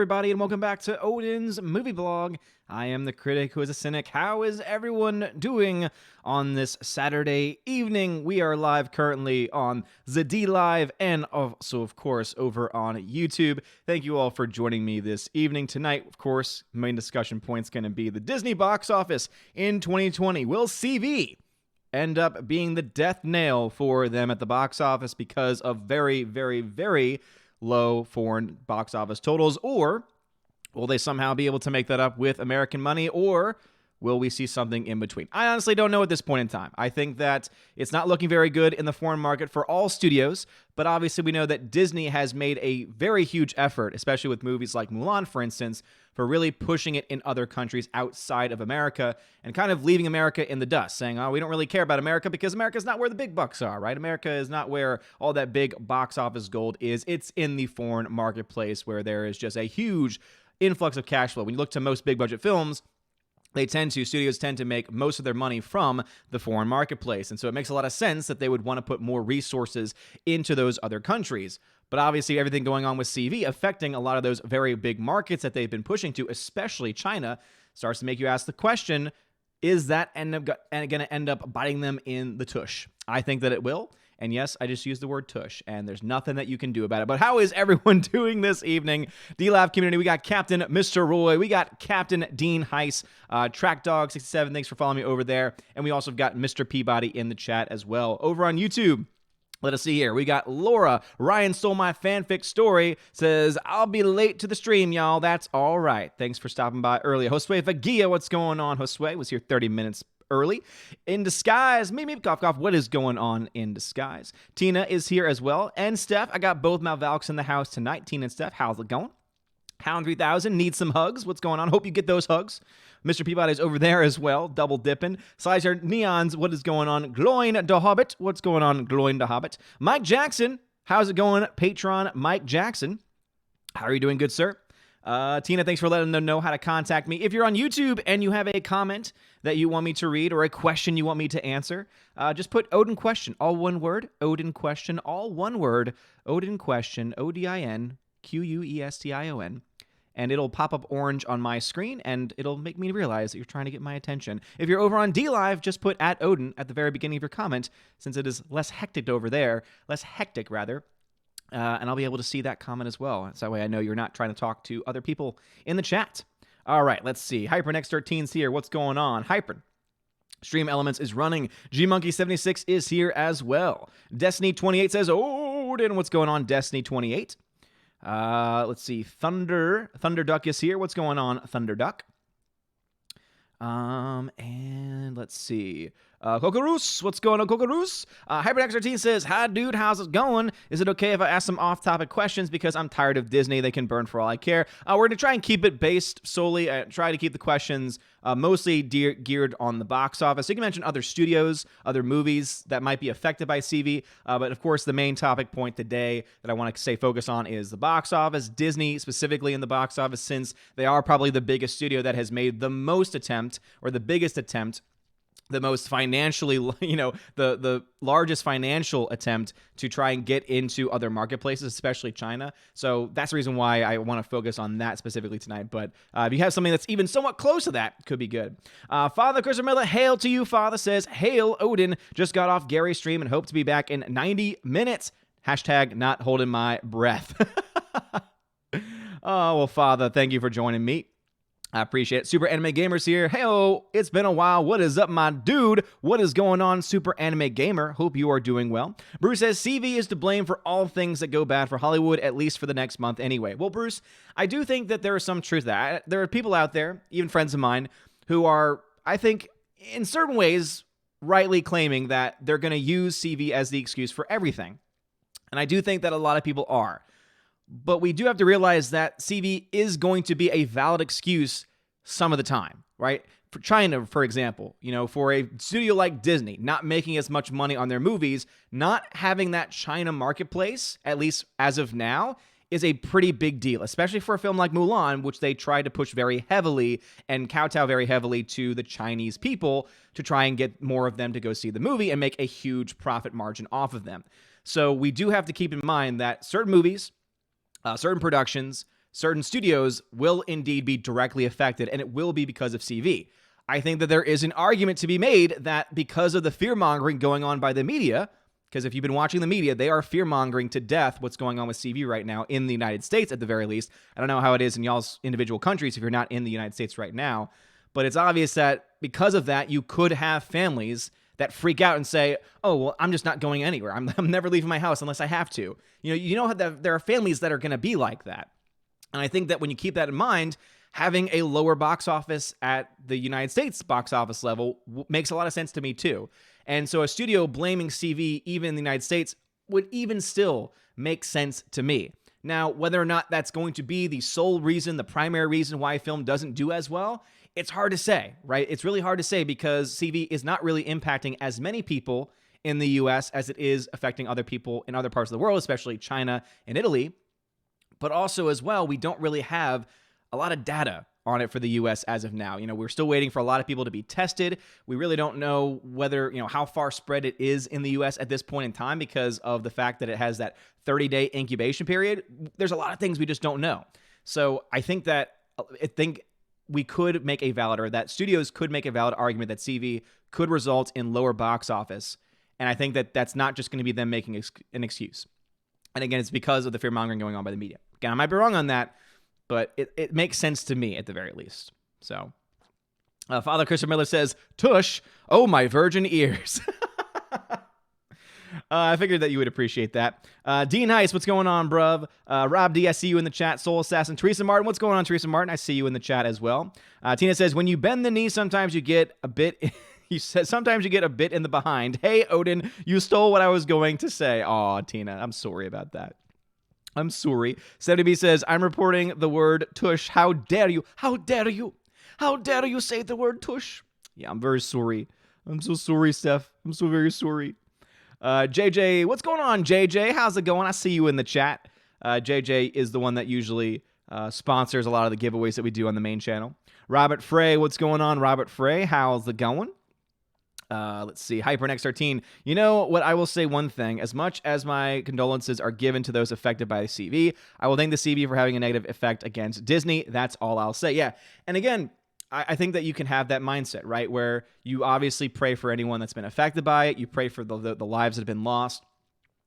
everybody, and welcome back to Odin's Movie Blog. I am the critic who is a cynic. How is everyone doing on this Saturday evening? We are live currently on the D Live and also, of course, over on YouTube. Thank you all for joining me this evening. Tonight, of course, main discussion point's going to be the Disney box office in 2020. Will CV end up being the death nail for them at the box office because of very, very, very low foreign box office totals, or will they somehow be able to make that up with American money, or will we see something in between? I honestly don't know at this point in time. I think that it's not looking very good in the foreign market for all studios, but obviously we know that Disney has made a very huge effort, especially with movies like Mulan, for instance, for really pushing it in other countries outside of America and kind of leaving America in the dust, saying, oh, we don't really care about America because America's not where the big bucks are, right? America is not where all that big box office gold is. It's in the foreign marketplace where there is just a huge influx of cash flow. When you look to most big budget films, studios tend to make most of their money from the foreign marketplace. And so it makes a lot of sense that they would want to put more resources into those other countries. But obviously everything going on with CV affecting a lot of those very big markets that they've been pushing to, especially China, starts to make you ask the question, is that going to end up biting them in the tush? I think that it will. And yes, I just used the word tush, and there's nothing that you can do about it. But how is everyone doing this evening? D-Lab community, we got Captain Mr. Roy, we got Captain Dean Heiss, Track Dog 67, thanks for following me over there. And we also got Mr. Peabody in the chat as well. Over on YouTube, let us see here. We got Laura. Ryan stole my fanfic story. Says, I'll be late to the stream, y'all. That's all right. Thanks for stopping by early. Josue Fagia, what's going on? Josue was here 30 minutes early. In Disguise, meep, cough, cough. What is going on in Disguise? Tina is here as well. And Steph, I got both Malvalks in the house tonight. Tina and Steph, how's it going? Hound 3000 needs some hugs. What's going on? Hope you get those hugs. Mr. Peabody's over there as well, double dipping. Sizer Neons, what is going on? Gloin the Hobbit, what's going on? Gloin the Hobbit. Mike Jackson, how's it going? Patron Mike Jackson. How are you doing, good sir? Tina, thanks for letting them know how to contact me. If you're on YouTube and you have a comment that you want me to read or a question you want me to answer, just put Odin question, all one word, Odin question, all one word, Odin question, ODIN, QUESTION, and it'll pop up orange on my screen, and it'll make me realize that you're trying to get my attention. If you're over on D-Live, just put @Odin at the very beginning of your comment, since it is less hectic over there, and I'll be able to see that comment as well. So that way I know you're not trying to talk to other people in the chat. All right, let's see. HyperNex13's here. What's going on? Hyper. Stream Elements is running. GMonkey76 is here as well. Destiny28 says, Odin, what's going on, Destiny28? Let's see. Thunderduck is here. What's going on, Thunderduck? And let's see. Kokorus, what's going on, Kokorus? HyperX13 says, hi, dude, how's it going? Is it okay if I ask some off-topic questions because I'm tired of Disney? They can burn for all I care. We're going to try and keep it based solely, try to keep the questions mostly geared on the box office. You can mention other studios, other movies that might be affected by CV, but of course, the main topic point today that I want to stay focused on is the box office, Disney specifically in the box office, since they are probably the biggest studio that has made the most attempt, or the biggest attempt, the most financially, the largest financial attempt to try and get into other marketplaces, especially China. So that's the reason why I want to focus on that specifically tonight. But if you have something that's even somewhat close to that, could be good. Father Christopher Miller, hail to you, Father, says, hail, Odin. Just got off Gary's stream and hope to be back in 90 minutes. Hashtag not holding my breath. Oh, well, Father, thank you for joining me. I appreciate it. Super Anime Gamer's here. Hey-oh, it's been a while. What is up, my dude? What is going on, Super Anime Gamer? Hope you are doing well. Bruce says, CV is to blame for all things that go bad for Hollywood, at least for the next month anyway. Well, Bruce, I do think that there is some truth to that. There are people out there, even friends of mine, who are, I think, in certain ways, rightly claiming that they're going to use CV as the excuse for everything. And I do think that a lot of people are. But we do have to realize that CV is going to be a valid excuse some of the time, right? For China, for example, for a studio like Disney, not making as much money on their movies, not having that China marketplace, at least as of now, is a pretty big deal, especially for a film like Mulan, which they tried to push very heavily and kowtow very heavily to the Chinese people to try and get more of them to go see the movie and make a huge profit margin off of them. So we do have to keep in mind that certain movies, certain productions, certain studios will indeed be directly affected, and it will be because of CV. I think that there is an argument to be made that because of the fear-mongering going on by the media, because if you've been watching the media, they are fear-mongering to death what's going on with CV right now in the United States, at the very least. I don't know how it is in y'all's individual countries if you're not in the United States right now, but it's obvious that because of that, you could have families that freak out and say, oh, well, I'm just not going anywhere. I'm never leaving my house unless I have to. You know that there are families that are going to be like that. And I think that when you keep that in mind, having a lower box office at the United States box office level makes a lot of sense to me too. And so a studio blaming CV even in the United States would even still make sense to me. Now, whether or not that's going to be the sole reason, the primary reason why a film doesn't do as well, it's hard to say, right? It's really hard to say because CV is not really impacting as many people in the US as it is affecting other people in other parts of the world, especially China and Italy. But also as well, we don't really have a lot of data on it for the US as of now. We're still waiting for a lot of people to be tested. We really don't know whether, how far spread it is in the US at this point in time because of the fact that it has that 30-day incubation period. There's a lot of things we just don't know. So I think we could make a valid, or that studios could make a valid argument that CV could result in lower box office. And I think that that's not just going to be them making an excuse. And again, it's because of the fear-mongering going on by the media. Again, I might be wrong on that, but it makes sense to me at the very least. So, Father Christopher Miller says, tush, oh my virgin ears. I figured that you would appreciate that. Dean Heiss, what's going on, bruv? Rob D, I see you in the chat. Soul Assassin. Teresa Martin, what's going on, Teresa Martin? I see you in the chat as well. Tina says, when you bend the knee, sometimes you get a bit... He says, sometimes you get a bit in the behind. Hey, Odin, you stole what I was going to say. Aw, Tina, I'm sorry about that. I'm sorry. 70B says, I'm reporting the word tush. How dare you? How dare you? How dare you say the word tush? Yeah, I'm very sorry. I'm so sorry, Steph. I'm so very sorry. JJ, what's going on, JJ? How's it going? I see you in the chat. JJ is the one that usually sponsors a lot of the giveaways that we do on the main channel. Robert Frey, what's going on, Robert Frey? How's it going? Let's see. HyperNext13. You know what? I will say one thing. As much as my condolences are given to those affected by the CV, I will thank the CV for having a negative effect against Disney. That's all I'll say. Yeah. And again, I think that you can have that mindset, right? Where you obviously pray for anyone that's been affected by it. You pray for the lives that have been lost,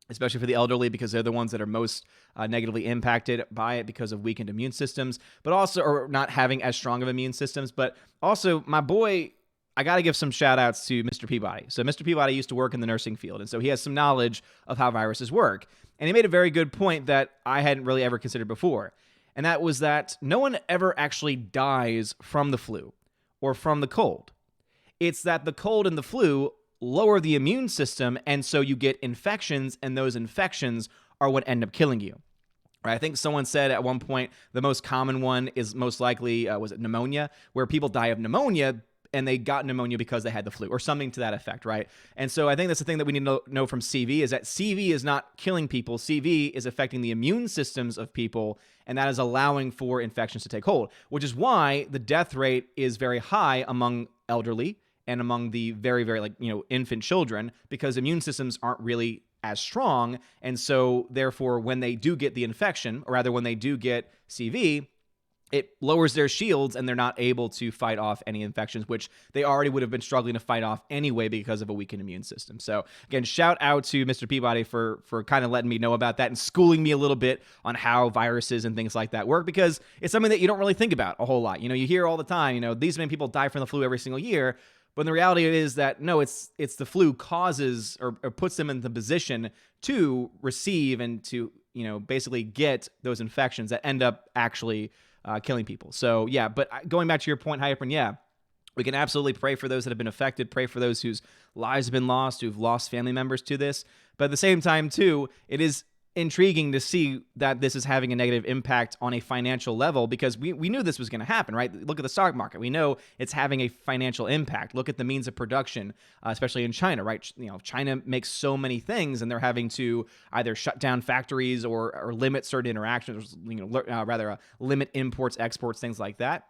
especially for the elderly, because they're the ones that are most negatively impacted by it because of weakened immune systems, but also, or not having as strong of immune systems. But also, my boy, I got to give some shout outs to Mr. Peabody. So Mr. Peabody used to work in the nursing field, and so he has some knowledge of how viruses work. And he made a very good point that I hadn't really ever considered before. And that was that no one ever actually dies from the flu or from the cold. It's that the cold and the flu lower the immune system, and so you get infections, and those infections are what end up killing you. Right? I think someone said at one point the most common one is most likely, was it pneumonia, where people die of pneumonia and they got pneumonia because they had the flu or something to that effect, right? And so I think that's the thing that we need to know from CV is that CV is not killing people. CV is affecting the immune systems of people, and that is allowing for infections to take hold, which is why the death rate is very high among elderly and among the very, very infant children, because immune systems aren't really as strong. And so therefore, when they do get the infection, or rather when they do get CV, it lowers their shields and they're not able to fight off any infections, which they already would have been struggling to fight off anyway because of a weakened immune system. So again, shout out to Mr. Peabody for kind of letting me know about that and schooling me a little bit on how viruses and things like that work, because it's something that you don't really think about a whole lot. You hear all the time, these many people die from the flu every single year, but the reality is that no, it's the flu causes or puts them in the position to receive and to, basically get those infections that end up actually killing people. So yeah, but going back to your point, Hypern, yeah, we can absolutely pray for those that have been affected, pray for those whose lives have been lost, who've lost family members to this. But at the same time, too, it is intriguing to see that this is having a negative impact on a financial level, because we knew this was going to happen, right? Look at the stock market. We know it's having a financial impact. Look at the means of production, especially in China, right? China makes so many things, and they're having to either shut down factories or limit certain interactions, rather limit imports, exports, things like that.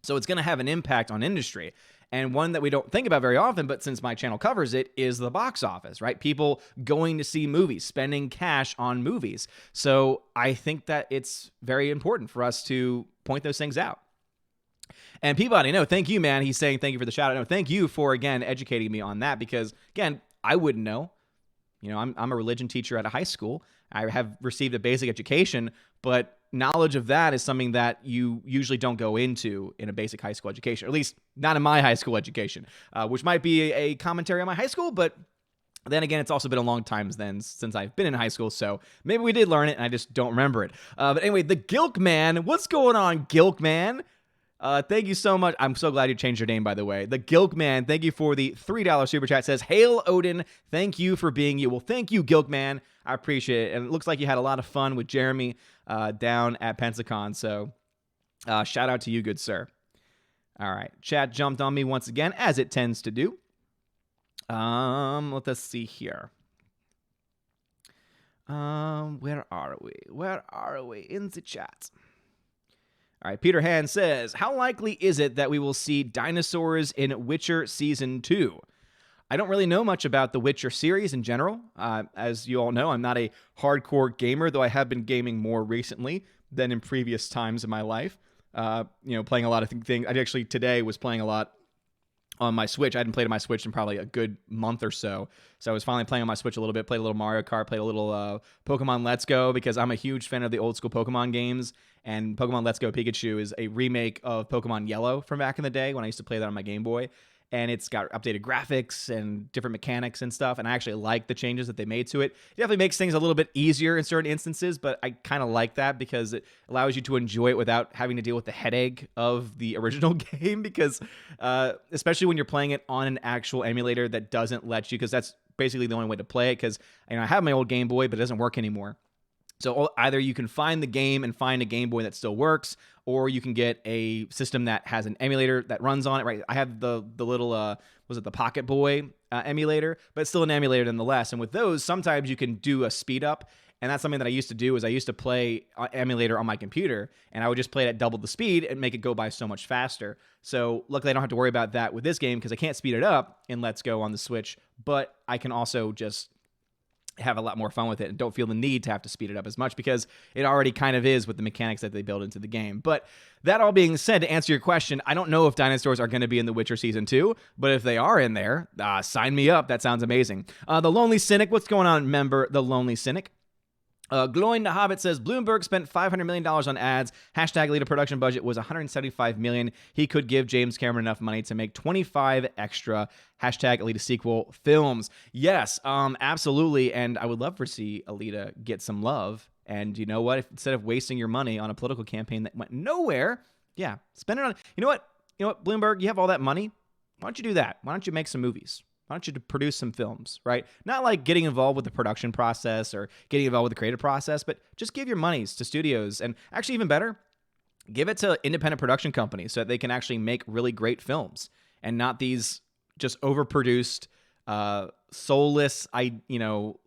So it's going to have an impact on industry. And one that we don't think about very often, but since my channel covers it, is the box office, right? People going to see movies, spending cash on movies. So I think that it's very important for us to point those things out. And Peabody, no, thank you, man. He's saying thank you for the shout out. No, thank you for, again, educating me on that because, again, I wouldn't know. You know, I'm a religion teacher at a high school. I have received a basic education, but knowledge of that is something that you usually don't go into in a basic high school education, or at least not in my high school education, which might be a commentary on my high school, but then again, it's also been a long time since I've been in high school, so maybe we did learn it, and I just don't remember it. But anyway, the Gilk Man, what's going on, Gilk Man? Thank you so much. I'm so glad you changed your name, by the way. The Gilk Man, thank you for the $3 super chat. Says, Hail Odin, thank you for being you. Well, thank you, Gilk Man. I appreciate it. And it looks like you had a lot of fun with Jeremy down at Pensacon. So shout out to you, good sir. All right. Chat jumped on me once again, as it tends to do. Let's see here. Where are we? Where are we in the chat? All right, Peter Han says, how likely is it that we will see dinosaurs in Witcher Season 2? I don't really know much about the Witcher series in general. As you all know, I'm not a hardcore gamer, though I have been gaming more recently than in previous times in my life. Playing a lot of things. I actually today was playing a lot on my Switch. I hadn't played on my Switch in probably a good month or so. So I was finally playing on my Switch a little bit, played a little Mario Kart, played a little Pokemon Let's Go, because I'm a huge fan of the old school Pokemon games. And Pokemon Let's Go Pikachu is a remake of Pokemon Yellow from back in the day when I used to play that on my Game Boy. And it's got updated graphics and different mechanics and stuff. And I actually like the changes that they made to it. It definitely makes things a little bit easier in certain instances, but I kind of like that because it allows you to enjoy it without having to deal with the headache of the original game. Because especially when you're playing it on an actual emulator that doesn't let you, because that's basically the only way to play it. Because I have my old Game Boy, but it doesn't work anymore. So either you can find the game and find a Game Boy that still works, or you can get a system that has an emulator that runs on it, right? I have the little, the Pocket Boy emulator, but it's still an emulator nonetheless. And with those, sometimes you can do a speed up. And that's something that I used to do is I used to play emulator on my computer, and I would just play it at double the speed and make it go by so much faster. So luckily I don't have to worry about that with this game because I can't speed it up in Let's Go on the Switch, but I can also just have a lot more fun with it and don't feel the need to have to speed it up as much because it already kind of is with the mechanics that they build into the game. But that all being said, to answer your question, I don't know if dinosaurs are going to be in The Witcher Season 2, but if they are in there, sign me up. That sounds amazing. The Lonely Cynic, what's going on, member? The Lonely Cynic. Glowing the Hobbit says Bloomberg spent $500 million on ads. Hashtag Alita production budget was $175 million. He could give James Cameron enough money to make 25 extra hashtag Alita sequel films. Yes, absolutely. And I would love to see Alita get some love. And you know what? Instead of wasting your money on a political campaign that went nowhere, yeah, spend it on. You know what, Bloomberg? You have all that money. Why don't you do that? Why don't you make some movies? Why don't you produce some films, right? Not like getting involved with the production process or getting involved with the creative process, but just give your monies to studios. And actually, even better, give it to independent production companies so that they can actually make really great films and not these just overproduced, soulless,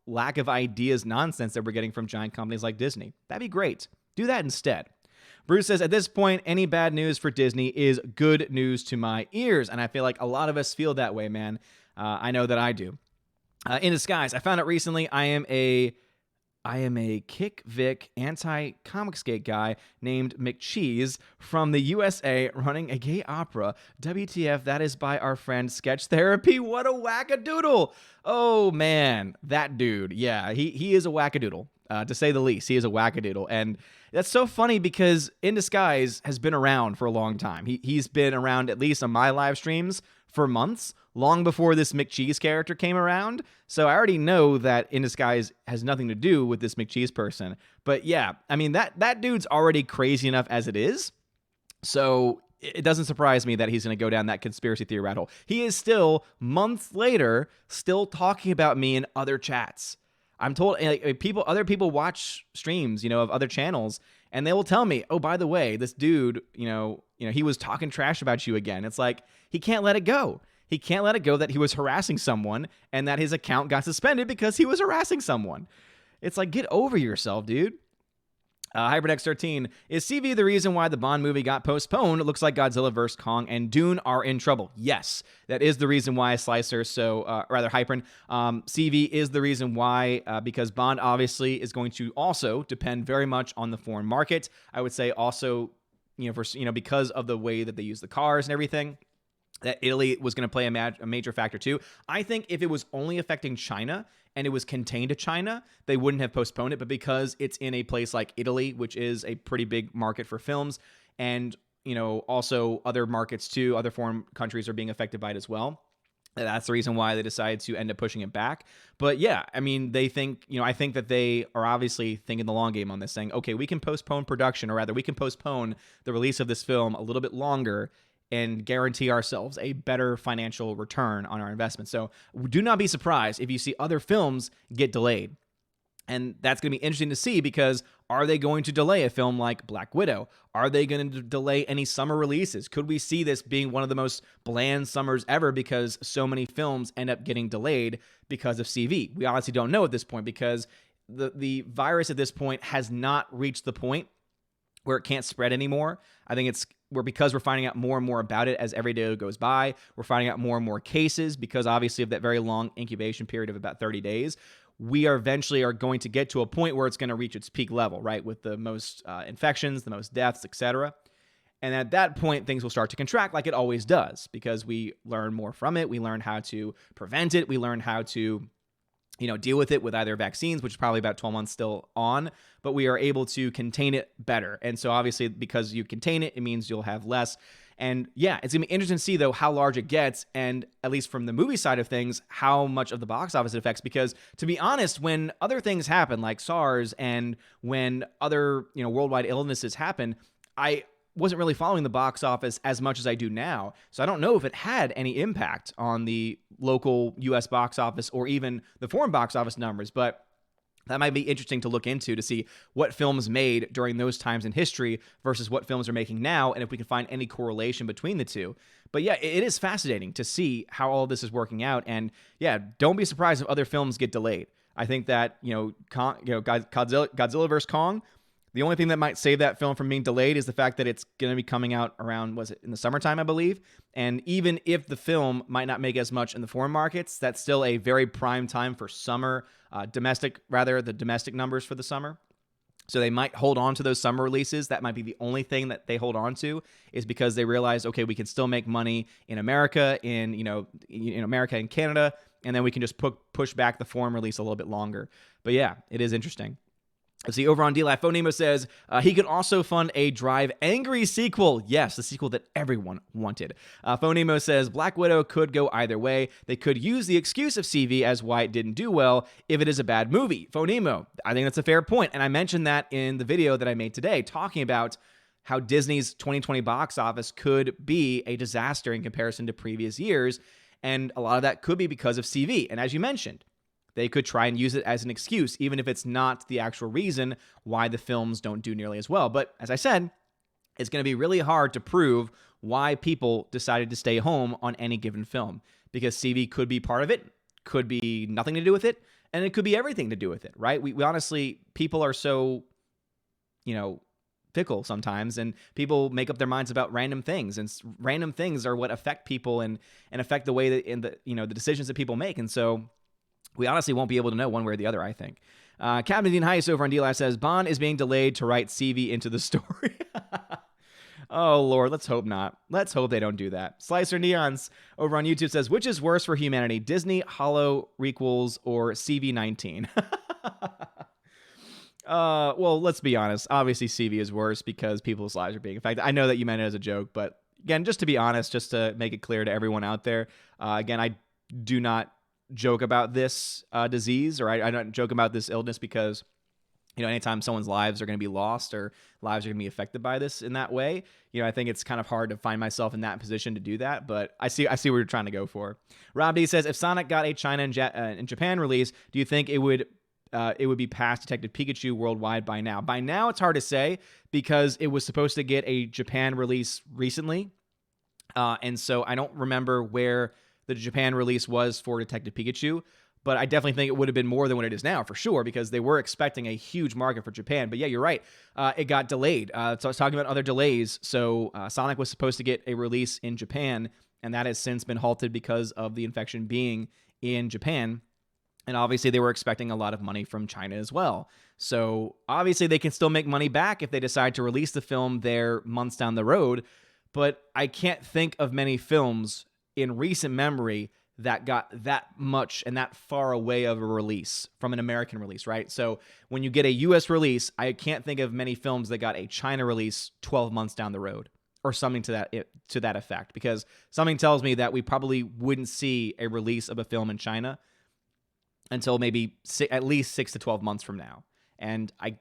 lack of ideas nonsense that we're getting from giant companies like Disney. That'd be great. Do that instead. Bruce says, at this point, any bad news for Disney is good news to my ears. And I feel like a lot of us feel that way, man. I know that I do. In disguise, I found out recently I am a Kick Vic anti-Comicsgate guy named McCheese from the USA running a gay opera. WTF, that is by our friend Sketch Therapy. What a wackadoodle. Oh, man, that dude. Yeah, he is a wackadoodle, to say the least. He is a wackadoodle. And that's so funny because In Disguise has been around for a long time. He's been around, at least on my live streams, for months, long before this McCheese character came around. So I already know that In Disguise has nothing to do with this McCheese person. But yeah, I mean, that dude's already crazy enough as it is. So it doesn't surprise me that he's going to go down that conspiracy theory rabbit hole. He is still, months later, still talking about me in other chats. I'm told other people watch streams, of other channels, and they will tell me, oh, by the way, this dude, he was talking trash about you again. It's like, he can't let it go. He can't let it go that he was harassing someone and that his account got suspended because he was harassing someone. It's like, get over yourself, dude. HyperX13, is CV the reason why the Bond movie got postponed? It looks like Godzilla vs. Kong and Dune are in trouble. Yes, that is the reason why Slicer, Hypern. CV is the reason why, because Bond obviously is going to also depend very much on the foreign market. I would say also, because of the way that they use the cars and everything, that Italy was going to play a major factor too. I think if it was only affecting China and it was contained to China, they wouldn't have postponed it. But because it's in a place like Italy, which is a pretty big market for films, and also other markets too, other foreign countries are being affected by it as well. That's the reason why they decided to end up pushing it back. But yeah, I mean, they think, I think that they are obviously thinking the long game on this, saying, okay, we can postpone production, or rather, we can postpone the release of this film a little bit longer and guarantee ourselves a better financial return on our investment. So do not be surprised if you see other films get delayed. And that's going to be interesting to see, because are they going to delay a film like Black Widow? Are they going to delay any summer releases? Could we see this being one of the most bland summers ever because so many films end up getting delayed because of CV? We honestly don't know at this point, because the virus at this point has not reached the point where it can't spread anymore. I think because we're finding out more and more about it as every day goes by. We're finding out more and more cases, because obviously of that very long incubation period of about 30 days. We are eventually going to get to a point where it's going to reach its peak level, right? With the most infections, the most deaths, etc. And at that point, things will start to contract like it always does, because we learn more from it. We learn how to prevent it. We learn how to deal with it with either vaccines, which is probably about 12 months still on, but we are able to contain it better. And so obviously, because you contain it, it means you'll have less. And yeah, it's going to be interesting to see, though, how large it gets, and at least from the movie side of things, how much of the box office it affects. Because to be honest, when other things happen, like SARS, and when other worldwide illnesses happen, I wasn't really following the box office as much as I do now. So I don't know if it had any impact on the local US box office or even the foreign box office numbers, but that might be interesting to look into, to see what films made during those times in history versus what films are making now, and if we can find any correlation between the two. But yeah, it is fascinating to see how all this is working out. And yeah, don't be surprised if other films get delayed. I think that, Godzilla vs. Kong, the only thing that might save that film from being delayed is the fact that it's going to be coming out around, was it in the summertime, I believe? And even if the film might not make as much in the foreign markets, that's still a very prime time for summer, the domestic numbers for the summer. So they might hold on to those summer releases. That might be the only thing that they hold on to, is because they realize, okay, we can still make money in America, in America and Canada, and then we can just push back the foreign release a little bit longer. But yeah, it is interesting. Let's see, over on D-Live, Phonemo says he could also fund a Drive Angry sequel. Yes, the sequel that everyone wanted. Phonemo says Black Widow could go either way. They could use the excuse of CV as why it didn't do well if it is a bad movie. Phonemo, I think that's a fair point. And I mentioned that in the video that I made today, talking about how Disney's 2020 box office could be a disaster in comparison to previous years. And a lot of that could be because of CV. And as you mentioned, they could try and use it as an excuse, even if it's not the actual reason why the films don't do nearly as well. But as I said, it's going to be really hard to prove why people decided to stay home on any given film, because CV could be part of it, could be nothing to do with it, and it could be everything to do with it, right? We honestly, people are so, fickle sometimes, and people make up their minds about random things, and random things are what affect people and affect the way that the decisions that people make. And so we honestly won't be able to know one way or the other, I think. Captain Dean Heiss over on D-Live says, Bond is being delayed to write CV into the story. Oh, Lord, let's hope not. Let's hope they don't do that. Slicer Neons over on YouTube says, which is worse for humanity, Disney, Hollow, Requels, or CV-19? Well, let's be honest. Obviously, CV is worse because people's lives are being affected. I know that you meant it as a joke, but again, just to be honest, just to make it clear to everyone out there, again, I do not joke about this disease, or I don't joke about this illness, because anytime someone's lives are going to be lost or lives are going to be affected by this in that way, I think it's kind of hard to find myself in that position to do that. But I see what you're trying to go for. Rob D says, if Sonic got a China and Japan release, do you think it would be past Detective Pikachu worldwide by now? By now, it's hard to say, because it was supposed to get a Japan release recently, and so I don't remember where the Japan release was for Detective Pikachu, But I definitely think it would have been more than what it is now, for sure, because they were expecting a huge market for Japan. But yeah, you're right. It got delayed. So I was talking about other delays. So Sonic was supposed to get a release in Japan, and that has since been halted because of the infection being in Japan. And obviously, they were expecting a lot of money from China as well. So obviously, they can still make money back if they decide to release the film there months down the road. But I can't think of many films in recent memory that got that much and that far away of a release from an American release, right? So when you get a US release, I can't think of many films that got a China release 12 months down the road or something to that effect, because something tells me that we probably wouldn't see a release of a film in China until maybe at least 6 to 12 months from now. And I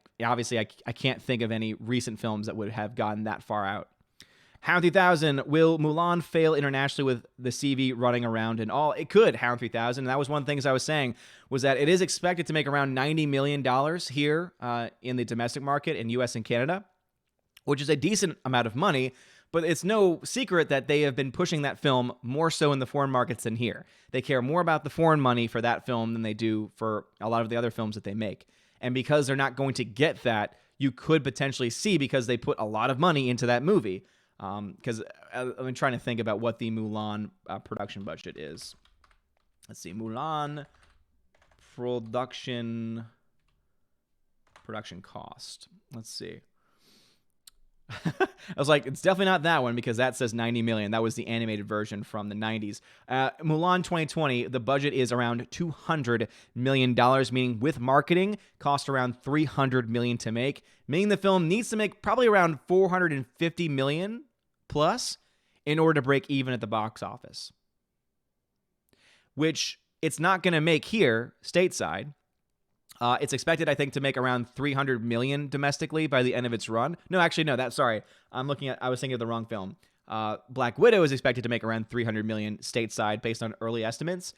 can't think of any recent films that would have gotten that far out. Hound 3000, will Mulan fail internationally with the CV running around and all? It could, Hound 3000. And that was one of the things I was saying, was that it is expected to make around $90 million here in the domestic market in US and Canada, which is a decent amount of money. But it's no secret that they have been pushing that film more so in the foreign markets than here. They care more about the foreign money for that film than they do for a lot of the other films that they make. And because they're not going to get that, you could potentially see, because they put a lot of money into that movie. Because I'm trying to think about what the Mulan production budget is. Let's see, Mulan production cost. Let's see. I was like, it's definitely not that one, because that says 90 million. That was the animated version from the 90s. Mulan 2020, the budget is around $200 million, meaning with marketing, cost around $300 million to make, meaning the film needs to make probably around $450 million plus in order to break even at the box office, which it's not going to make here stateside. It's expected, I think, to make around $300 million domestically by the end of its run. No, actually, no. I was thinking of the wrong film. Black Widow is expected to make around $300 million stateside based on early estimates.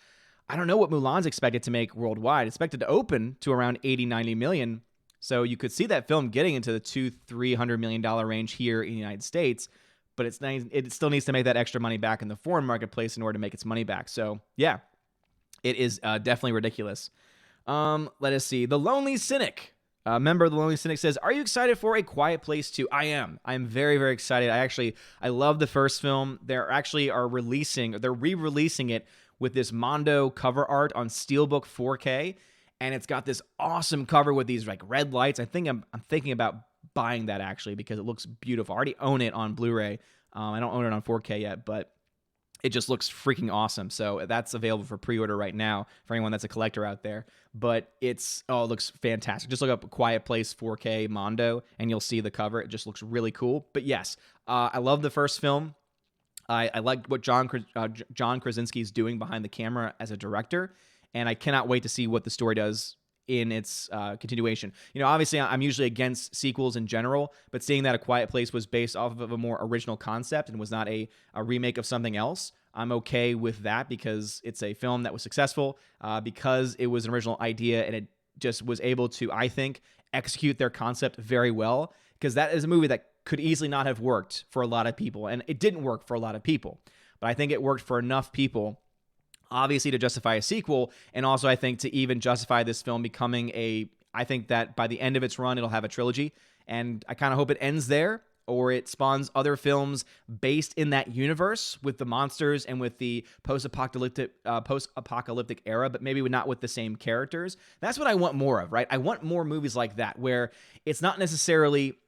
I don't know what Mulan's expected to make worldwide. It's expected to open to around $80-90 million. So you could see that film getting into the $200-300 million range here in the United States. But it still needs to make that extra money back in the foreign marketplace in order to make its money back. So, yeah, it is definitely ridiculous. Let us see. The Lonely Cynic, a member of the Lonely Cynic, says, are you excited for A Quiet Place 2? I am. I'm very, very excited. I love the first film. They're re-releasing it with this Mondo cover art on Steelbook 4K. And it's got this awesome cover with these like red lights. I'm thinking about buying that, actually, because it looks beautiful. I already own it on Blu-ray. I don't own it on 4K yet, but it just looks freaking awesome. So that's available for pre-order right now for anyone that's a collector out there. But it looks fantastic. Just look up Quiet Place 4K Mondo and you'll see the cover. It just looks really cool. But yes, I love the first film. I like what John Krasinski is doing behind the camera as a director, and I cannot wait to see what the story does in its continuation. Obviously, I'm usually against sequels in general, but seeing that A Quiet Place was based off of a more original concept and was not a remake of something else, I'm okay with that, because it's a film that was successful, because it was an original idea, and it just was able to, I think, execute their concept very well, because that is a movie that could easily not have worked for a lot of people, and it didn't work for a lot of people, but I think it worked for enough people, obviously, to justify a sequel, and also I think to even justify this film becoming I think that by the end of its run, it'll have a trilogy, and I kind of hope it ends there, or it spawns other films based in that universe with the monsters and with the post-apocalyptic era, but maybe not with the same characters. That's what I want more of, right? I want more movies like that, where it's not necessarily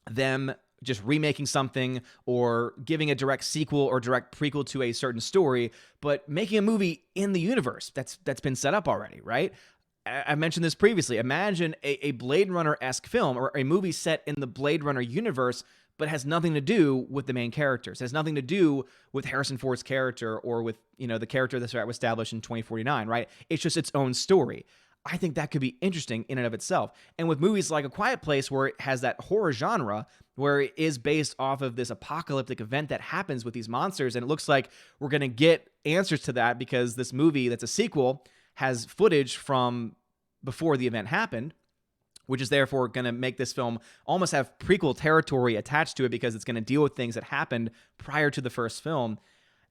them just remaking something or giving a direct sequel or direct prequel to a certain story, but making a movie in the universe that's been set up already, right? I mentioned this previously. Imagine a Blade Runner-esque film or a movie set in the Blade Runner universe, but has nothing to do with the main characters. It has nothing to do with Harrison Ford's character or with, the character that's established in 2049, right? It's just its own story. I think that could be interesting in and of itself. And with movies like A Quiet Place, where it has that horror genre, where it is based off of this apocalyptic event that happens with these monsters, and it looks like we're going to get answers to that because this movie that's a sequel has footage from before the event happened, which is therefore going to make this film almost have prequel territory attached to it, because it's going to deal with things that happened prior to the first film.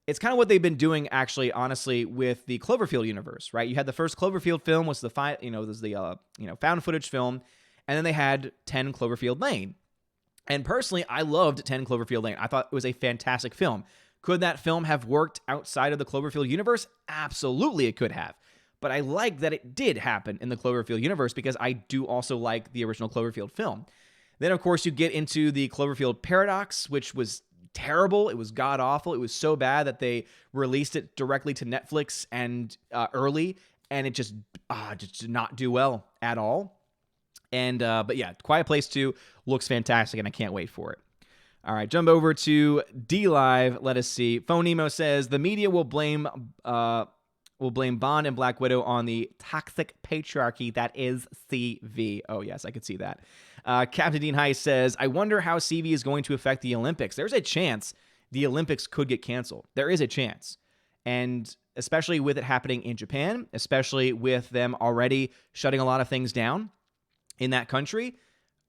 it's kind of what they've been doing, actually, honestly, with the Cloverfield universe, right? You had the first Cloverfield film was the found footage film, and then they had 10 Cloverfield Lane. And personally, I loved 10 Cloverfield Lane. I thought it was a fantastic film. Could that film have worked outside of the Cloverfield universe? Absolutely, it could have. But I like that it did happen in the Cloverfield universe because I do also like the original Cloverfield film. Then, of course, you get into the Cloverfield Paradox, which was terrible. It was god-awful. It was so bad that they released it directly to Netflix and early, and it just did not do well at all. And but yeah, Quiet Place 2 looks fantastic, and I can't wait for it. All right, jump over to D Live. Let us see. Phone Nemo says the media will blame Bond and Black Widow on the toxic patriarchy that is CV. Oh yes, I could see that. Captain Dean Heiss says, I wonder how CV is going to affect the Olympics. There's a chance the Olympics could get canceled. There is a chance. And especially with it happening in Japan, especially with them already shutting a lot of things down in that country,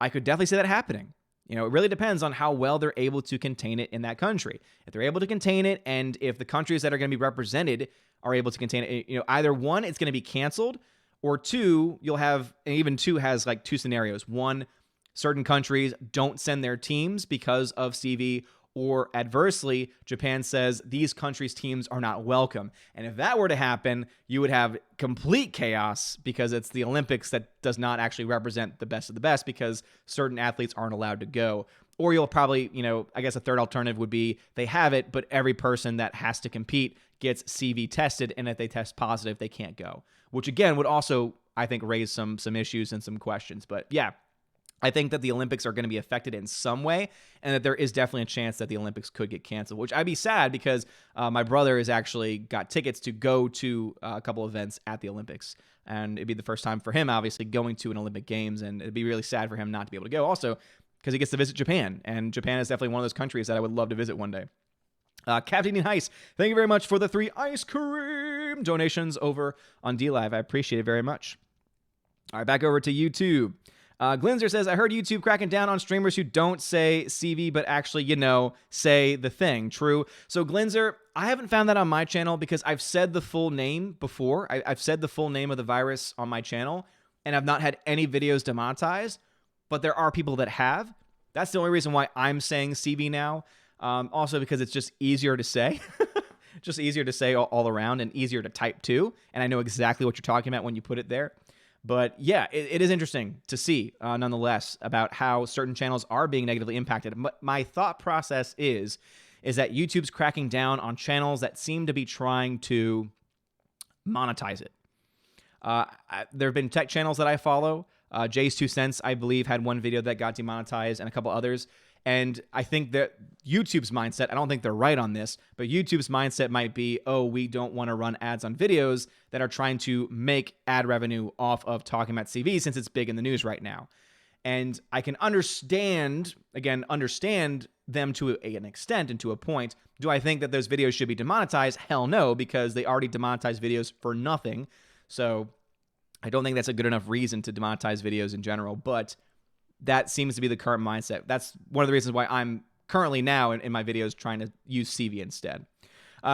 I could definitely see that happening. It really depends on how well they're able to contain it in that country. If they're able to contain it, and if the countries that are going to be represented are able to contain it, either one, it's going to be canceled, or two, you'll have, and even two has like two scenarios. One, certain countries don't send their teams because of CV, or adversely, Japan says these countries' teams are not welcome. And if that were to happen, you would have complete chaos because it's the Olympics that does not actually represent the best of the best because certain athletes aren't allowed to go. Or you'll probably, I guess a third alternative would be they have it, but every person that has to compete gets CV tested, and if they test positive, they can't go. Which again would also, I think, raise some issues and some questions. But yeah, I think that the Olympics are going to be affected in some way, and that there is definitely a chance that the Olympics could get canceled, which I'd be sad because my brother has actually got tickets to go to a couple events at the Olympics, and it'd be the first time for him, obviously, going to an Olympic Games, and it'd be really sad for him not to be able to go. Also, because he gets to visit Japan, and Japan is definitely one of those countries that I would love to visit one day. Captain Heiss, thank you very much for the 3 ice cream donations over on DLive. I appreciate it very much. All right, back over to YouTube. Glinzer says, I heard YouTube cracking down on streamers who don't say CV, but actually, say the thing. True. So Glinzer, I haven't found that on my channel because I've said the full name before. I've said the full name of the virus on my channel, and I've not had any videos demonetized, but there are people that have. That's the only reason why I'm saying CV now. Also because it's just easier to say. Just easier to say all around and easier to type too. And I know exactly what you're talking about when you put it there. But yeah, it is interesting to see, nonetheless, about how certain channels are being negatively impacted. My thought process is that YouTube's cracking down on channels that seem to be trying to monetize it. There have been tech channels that I follow. Jay's 2 Cents, I believe, had one video that got demonetized and a couple others. And I think that YouTube's mindset, I don't think they're right on this, but YouTube's mindset might be, we don't want to run ads on videos that are trying to make ad revenue off of talking about CV since it's big in the news right now. And I can understand them to an extent and to a point. Do I think that those videos should be demonetized? Hell no, because they already demonetized videos for nothing. So I don't think that's a good enough reason to demonetize videos in general, but that seems to be the current mindset. That's one of the reasons why I'm currently now in my videos trying to use CV instead.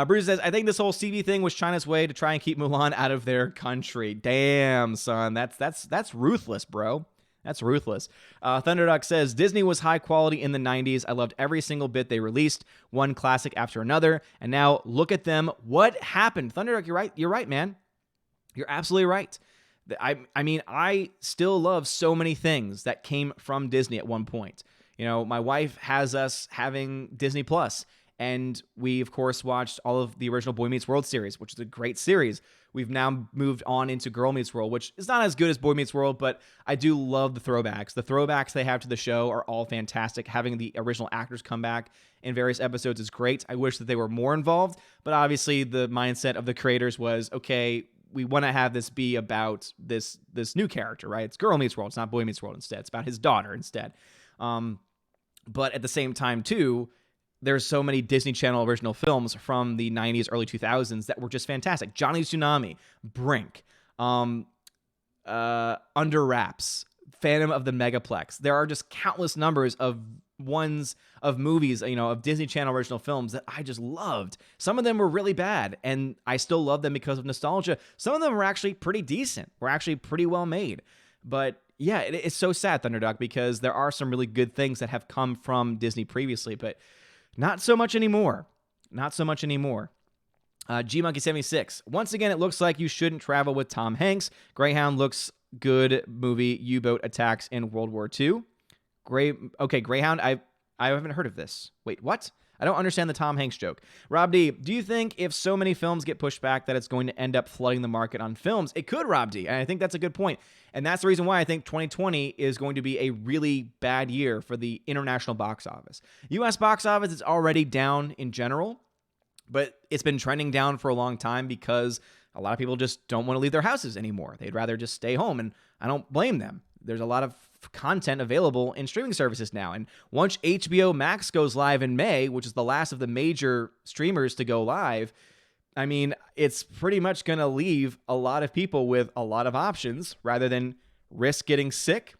Bruce says, I think this whole CV thing was China's way to try and keep Mulan out of their country. Damn, son. That's ruthless, bro. That's ruthless. Thunderduck says, Disney was high quality in the 90s. I loved every single bit they released, one classic after another. And now look at them. What happened? Thunderduck, you're right. You're right, man. You're absolutely right. I mean, I still love so many things that came from Disney at one point. My wife has us having Disney Plus, and we, of course, watched all of the original Boy Meets World series, which is a great series. We've now moved on into Girl Meets World, which is not as good as Boy Meets World, but I do love the throwbacks. The throwbacks they have to the show are all fantastic. Having the original actors come back in various episodes is great. I wish that they were more involved, but obviously the mindset of the creators was, okay, we want to have this be about this new character, right? It's Girl Meets World. It's not Boy Meets World instead. It's about his daughter instead. But at the same time, too, there's so many Disney Channel original films from the 90s, early 2000s that were just fantastic. Johnny Tsunami, Brink, Under Wraps, Phantom of the Megaplex. There are just countless numbers of ones of movies, of Disney Channel original films that I just loved. Some of them were really bad, and I still love them because of nostalgia. Some of them were actually pretty decent, were actually pretty well made. But yeah, it's so sad, Thunderduck, because there are some really good things that have come from Disney previously, but not so much anymore. Not so much anymore. GMonkey76. Once again, it looks like you shouldn't travel with Tom Hanks. Greyhound looks good movie. U-boat attacks in World War II. Greyhound. I haven't heard of this. Wait, what? I don't understand the Tom Hanks joke. Rob D, do you think if so many films get pushed back that it's going to end up flooding the market on films? It could, Rob D, and I think that's a good point. And that's the reason why I think 2020 is going to be a really bad year for the international box office. U.S. box office is already down in general, but it's been trending down for a long time because a lot of people just don't want to leave their houses anymore. They'd rather just stay home, and I don't blame them. There's a lot of content available in streaming services now. And once HBO Max goes live in May, which is the last of the major streamers to go live, I mean, it's pretty much going to leave a lot of people with a lot of options rather than risk getting sick,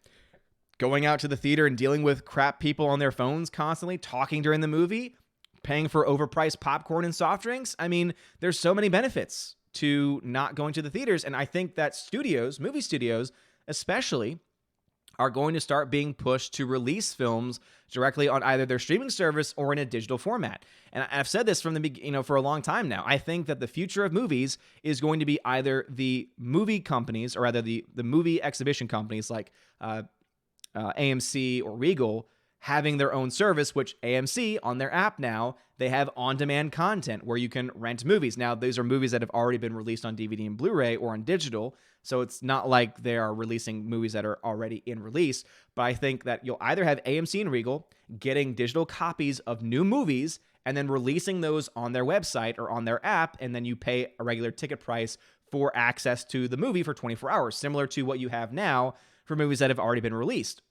going out to the theater and dealing with crap people on their phones constantly, talking during the movie, paying for overpriced popcorn and soft drinks. I mean, there's so many benefits to not going to the theaters. And I think that movie studios especially, are going to start being pushed to release films directly on either their streaming service or in a digital format. And I've said this from the beginning, for a long time now. I think that the future of movies is going to be either the movie companies, or rather the movie exhibition companies like AMC or Regal, having their own service, which AMC on their app now, they have on-demand content where you can rent movies. Now, these are movies that have already been released on DVD and Blu-ray or on digital, so it's not like they are releasing movies that are already in release. But I think that you'll either have AMC and Regal getting digital copies of new movies and then releasing those on their website or on their app, and then you pay a regular ticket price for access to the movie for 24 hours, similar to what you have now for movies that have already been released.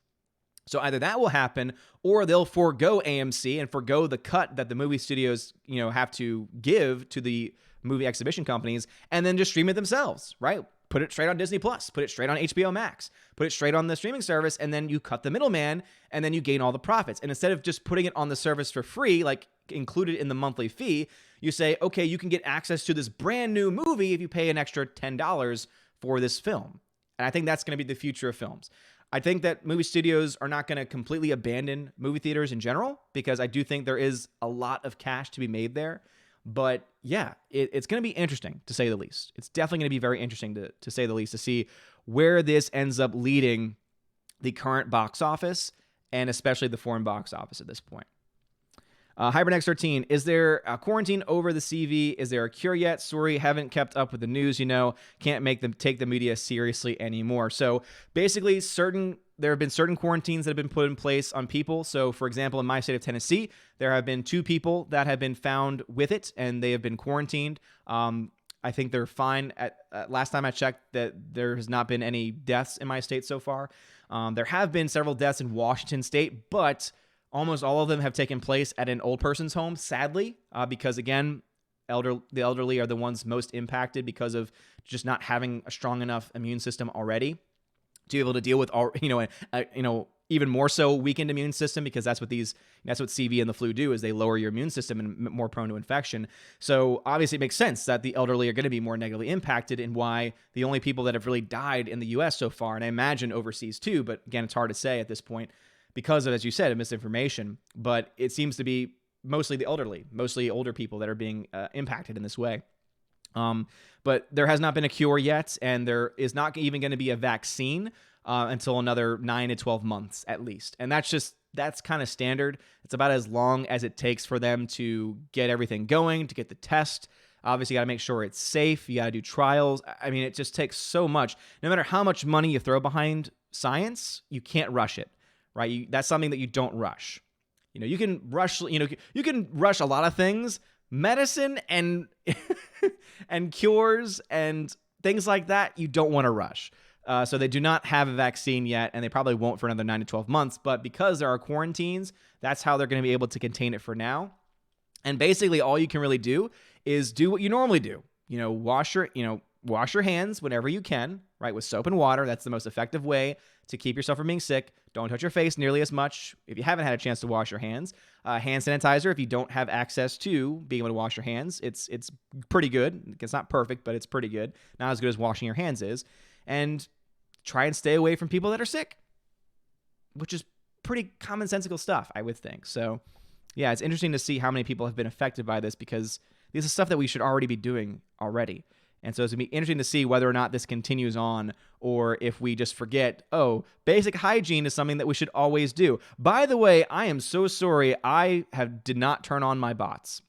So either that will happen, or they'll forego AMC and forego the cut that the movie studios, have to give to the movie exhibition companies, and then just stream it themselves, right? Put it straight on Disney Plus, put it straight on HBO Max, put it straight on the streaming service, and then you cut the middleman, and then you gain all the profits. And instead of just putting it on the service for free, like included in the monthly fee, you say, okay, you can get access to this brand new movie if you pay an extra $10 for this film. And I think that's going to be the future of films. I think that movie studios are not going to completely abandon movie theaters in general, because I do think there is a lot of cash to be made there. But yeah, it's going to be interesting, to say the least. It's definitely going to be very interesting, to say the least, to see where this ends up leading the current box office, and especially the foreign box office at this point. HyberNex13, is there a quarantine over the CV? Is there a cure yet? Sorry, haven't kept up with the news, can't make them take the media seriously anymore. So basically, there have been certain quarantines that have been put in place on people. So for example, in my state of Tennessee, there have been 2 people that have been found with it, and they have been quarantined. I think they're fine. Last time I checked, that there has not been any deaths in my state so far. There have been several deaths in Washington state, but almost all of them have taken place at an old person's home, sadly, because again, the elderly are the ones most impacted because of just not having a strong enough immune system already to be able to deal with even more so weakened immune system, because that's what CV and the flu do, is they lower your immune system and more prone to infection. So obviously it makes sense that the elderly are going to be more negatively impacted, and why the only people that have really died in the U.S. so far, and I imagine overseas too, but again, it's hard to say at this point because of, as you said, misinformation. But it seems to be mostly the elderly, mostly older people that are being impacted in this way. But there has not been a cure yet, and there is not even going to be a vaccine until another 9 to 12 months at least. And that's kind of standard. It's about as long as it takes for them to get everything going, to get the test. Obviously, you got to make sure it's safe. You got to do trials. I mean, it just takes so much. No matter how much money you throw behind science, you can't rush it, right? That's something that you don't rush. You can rush. You can rush a lot of things, medicine and and cures and things like that. You don't want to rush. So they do not have a vaccine yet, and they probably won't for another 9 to 12 months. But because there are quarantines, that's how they're going to be able to contain it for now. And basically, all you can really do is do what you normally do. Wash your hands whenever you can, right? With soap and water. That's the most effective way to keep yourself from being sick. Don't touch your face nearly as much if you haven't had a chance to wash your hands. Hand sanitizer, if you don't have access to being able to wash your hands, it's pretty good. It's not perfect, but it's pretty good. Not as good as washing your hands is. And try and stay away from people that are sick, which is pretty commonsensical stuff, I would think. So, yeah, it's interesting to see how many people have been affected by this, because this is stuff that we should already be doing already. And so it's going to be interesting to see whether or not this continues on, or if we just forget, basic hygiene is something that we should always do. By the way, I am so sorry I did not turn on my bots.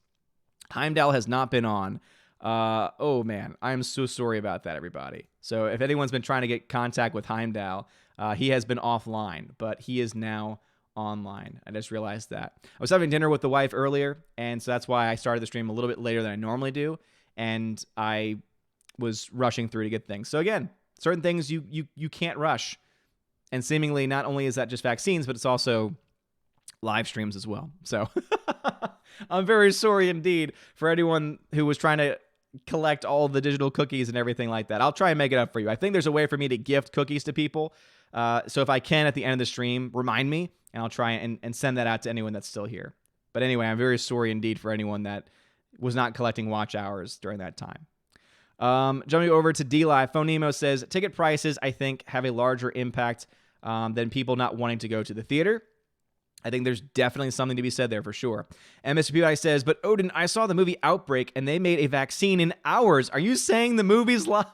Heimdall has not been on. Oh, man, I am so sorry about that, everybody. So if anyone's been trying to get contact with Heimdall, he has been offline, but he is now online. I just realized that. I was having dinner with the wife earlier, and so that's why I started the stream a little bit later than I normally do, and I was rushing through to get things. So again, certain things you can't rush, and seemingly not only is that just vaccines, but it's also live streams as well. So I'm very sorry indeed for anyone who was trying to collect all the digital cookies and everything like that. I'll try and make it up for you. I think there's a way for me to gift cookies to people. So if I can at the end of the stream, remind me, and I'll try and send that out to anyone that's still here. But anyway, I'm very sorry indeed for anyone that was not collecting watch hours during that time. Jumping over to D-Live, Phone Nemo says, ticket prices, I think, have a larger impact than people not wanting to go to the theater. I think there's definitely something to be said there for sure. And Mr. PewDie says, but Odin, I saw the movie Outbreak, and they made a vaccine in hours. Are you saying the movie's live?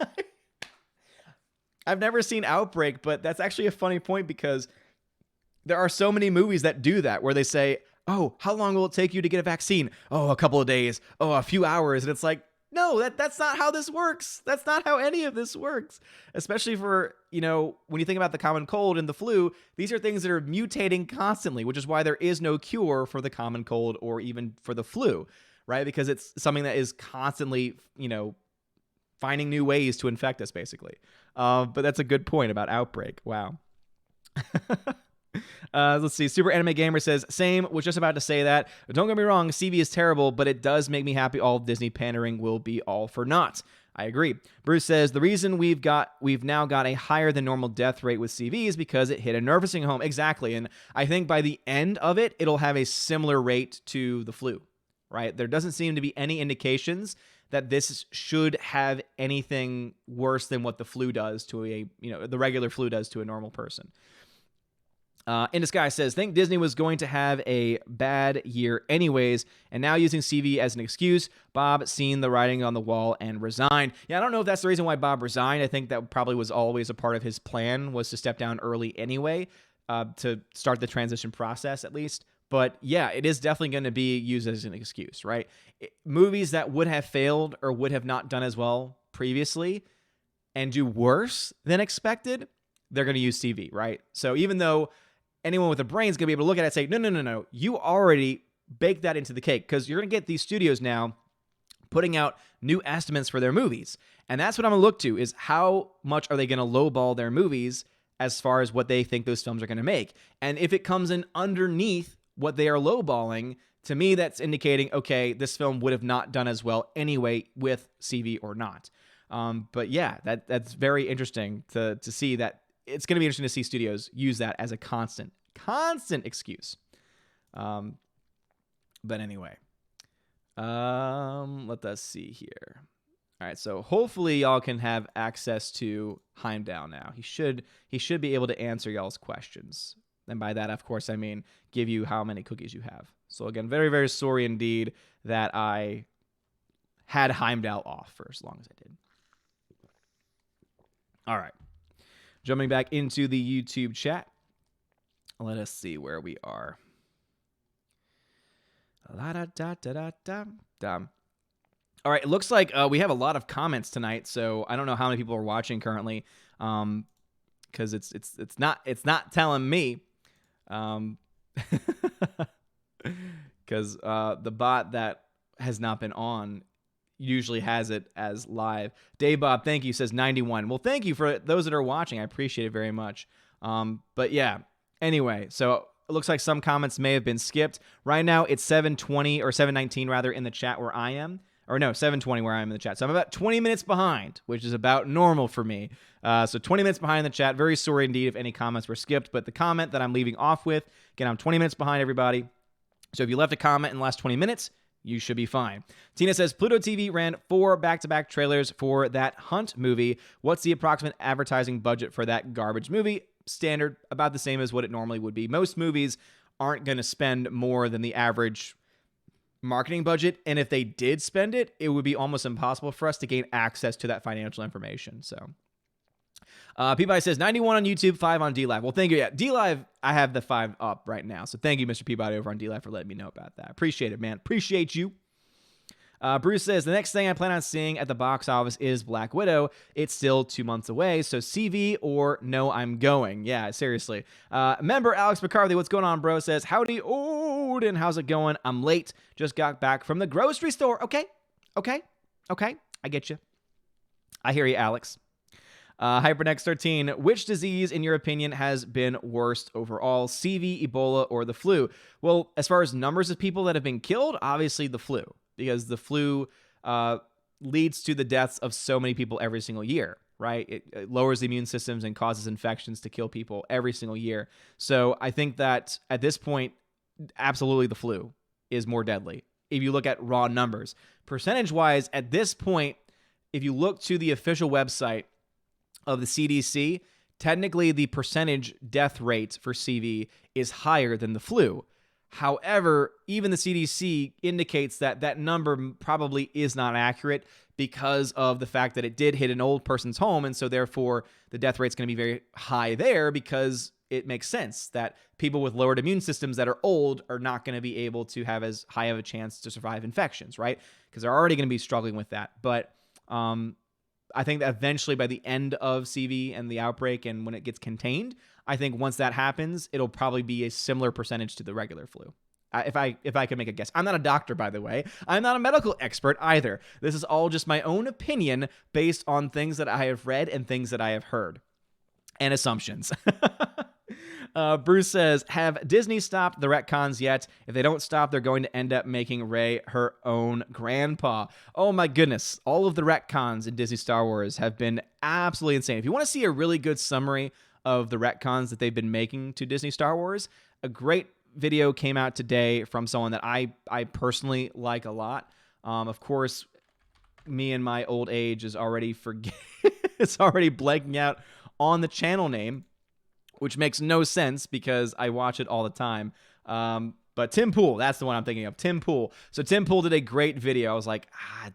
I've never seen Outbreak, but that's actually a funny point, because there are so many movies that do that, where they say, oh, how long will it take you to get a vaccine? Oh, a couple of days. Oh, a few hours. And it's like, no, that's not how this works. That's not how any of this works. Especially for, when you think about the common cold and the flu, these are things that are mutating constantly, which is why there is no cure for the common cold or even for the flu, right? Because it's something that is constantly, finding new ways to infect us, basically. But that's a good point about Outbreak. Wow. Let's see. Super Anime Gamer says, same, was just about to say that. Don't get me wrong, CV is terrible, but it does make me happy all Disney pandering will be all for naught. I agree. Bruce says, the reason we've now got a higher than normal death rate with CV is because it hit a nursing home. Exactly. And I think by the end of it, it'll have a similar rate to the flu, right? There doesn't seem to be any indications that this should have anything worse than what the flu does to the regular flu does to a normal person. In Disguise says, think Disney was going to have a bad year anyways, and now using CV as an excuse. Bob seen the writing on the wall and resigned. Yeah, I don't know if that's the reason why Bob resigned. I think that probably was always a part of his plan, was to step down early anyway, to start the transition process at least. But yeah, it is definitely going to be used as an excuse, right? Movies that would have failed or would have not done as well previously and do worse than expected, they're going to use CV, right? So even though anyone with a brain is going to be able to look at it and say, no, you already baked that into the cake, because you're going to get these studios now putting out new estimates for their movies. And that's what I'm going to look to, is how much are they going to lowball their movies as far as what they think those films are going to make. And if it comes in underneath what they are lowballing, to me, that's indicating, okay, this film would have not done as well anyway with CV or not. But yeah, that's very interesting to see that. It's going to be interesting to see studios use that as a constant excuse. But anyway, let us see here. All right, so hopefully y'all can have access to Heimdall now. He should be able to answer y'all's questions. And by that, of course, I mean give you how many cookies you have. So again, very, very sorry indeed that I had Heimdall off for as long as I did. All right. Jumping back into the YouTube chat. Let us see where we are. All right, it looks like we have a lot of comments tonight, so I don't know how many people are watching currently, because it's not telling me, because the bot that has not been on usually has it as live. Dave Bob, thank you, says 91. Well, thank you for those that are watching. I appreciate it very much. But yeah, anyway, so it looks like some comments may have been skipped. Right now, it's 7:20 or 7:19 rather in the chat where I am, or no, 7:20 where I am in the chat. So I'm about 20 minutes behind, which is about normal for me. So 20 minutes behind in the chat. Very sorry indeed if any comments were skipped, but the comment that I'm leaving off with, again, I'm 20 minutes behind everybody. So if you left a comment in the last 20 minutes, you should be fine. Tina says, Pluto TV ran 4 back-to-back trailers for that Hunt movie. What's the approximate advertising budget for that garbage movie? Standard, about the same as what it normally would be. Most movies aren't going to spend more than the average marketing budget, and if they did spend it, it would be almost impossible for us to gain access to that financial information. So Peabody says 91 on YouTube, 5 on DLive. Well, thank you. Yeah, DLive, I have the 5 up right now. So thank you, Mr. Peabody, over on DLive for letting me know about that. Appreciate it, man. Appreciate you. Bruce says, the next thing I plan on seeing at the box office is Black Widow. It's still 2 months away, so CV or no, I'm going. Yeah, seriously. Member Alex McCarthy, what's going on, bro? Says, howdy, Odin. How's it going? I'm late. Just got back from the grocery store. Okay. I get you. I hear you, Alex. Hypernex13, which disease, in your opinion, has been worst overall? CV, Ebola, or the flu? Well, as far as numbers of people that have been killed, obviously the flu, because the flu leads to the deaths of so many people every single year, right? It lowers the immune systems and causes infections to kill people every single year. So I think that at this point, absolutely the flu is more deadly. If you look at raw numbers, percentage-wise, at this point, if you look to the official website of the CDC, technically the percentage death rate for CV is higher than the flu. However, even the CDC indicates that that number probably is not accurate because of the fact that it did hit an old person's home, and so therefore the death rate's going to be very high there because it makes sense that people with lowered immune systems that are old are not going to be able to have as high of a chance to survive infections, right? Because they're already going to be struggling with that. But I think that eventually by the end of CV and the outbreak and when it gets contained, I think once that happens, it'll probably be a similar percentage to the regular flu. If I could make a guess. I'm not a doctor, by the way. I'm not a medical expert either. This is all just my own opinion based on things that I have read and things that I have heard and assumptions. Bruce says, have Disney stopped the retcons yet? If they don't stop, they're going to end up making Rey her own grandpa. Oh my goodness. All of the retcons in Disney Star Wars have been absolutely insane. If you want to see a really good summary of the retcons that they've been making to Disney Star Wars, a great video came out today from someone that I personally like a lot. Of course, me and my old age is already it's already blanking out on the channel name, which makes no sense because I watch it all the time. But Tim Pool, that's the one I'm thinking of. Tim Pool. So Tim Pool did a great video. I was like,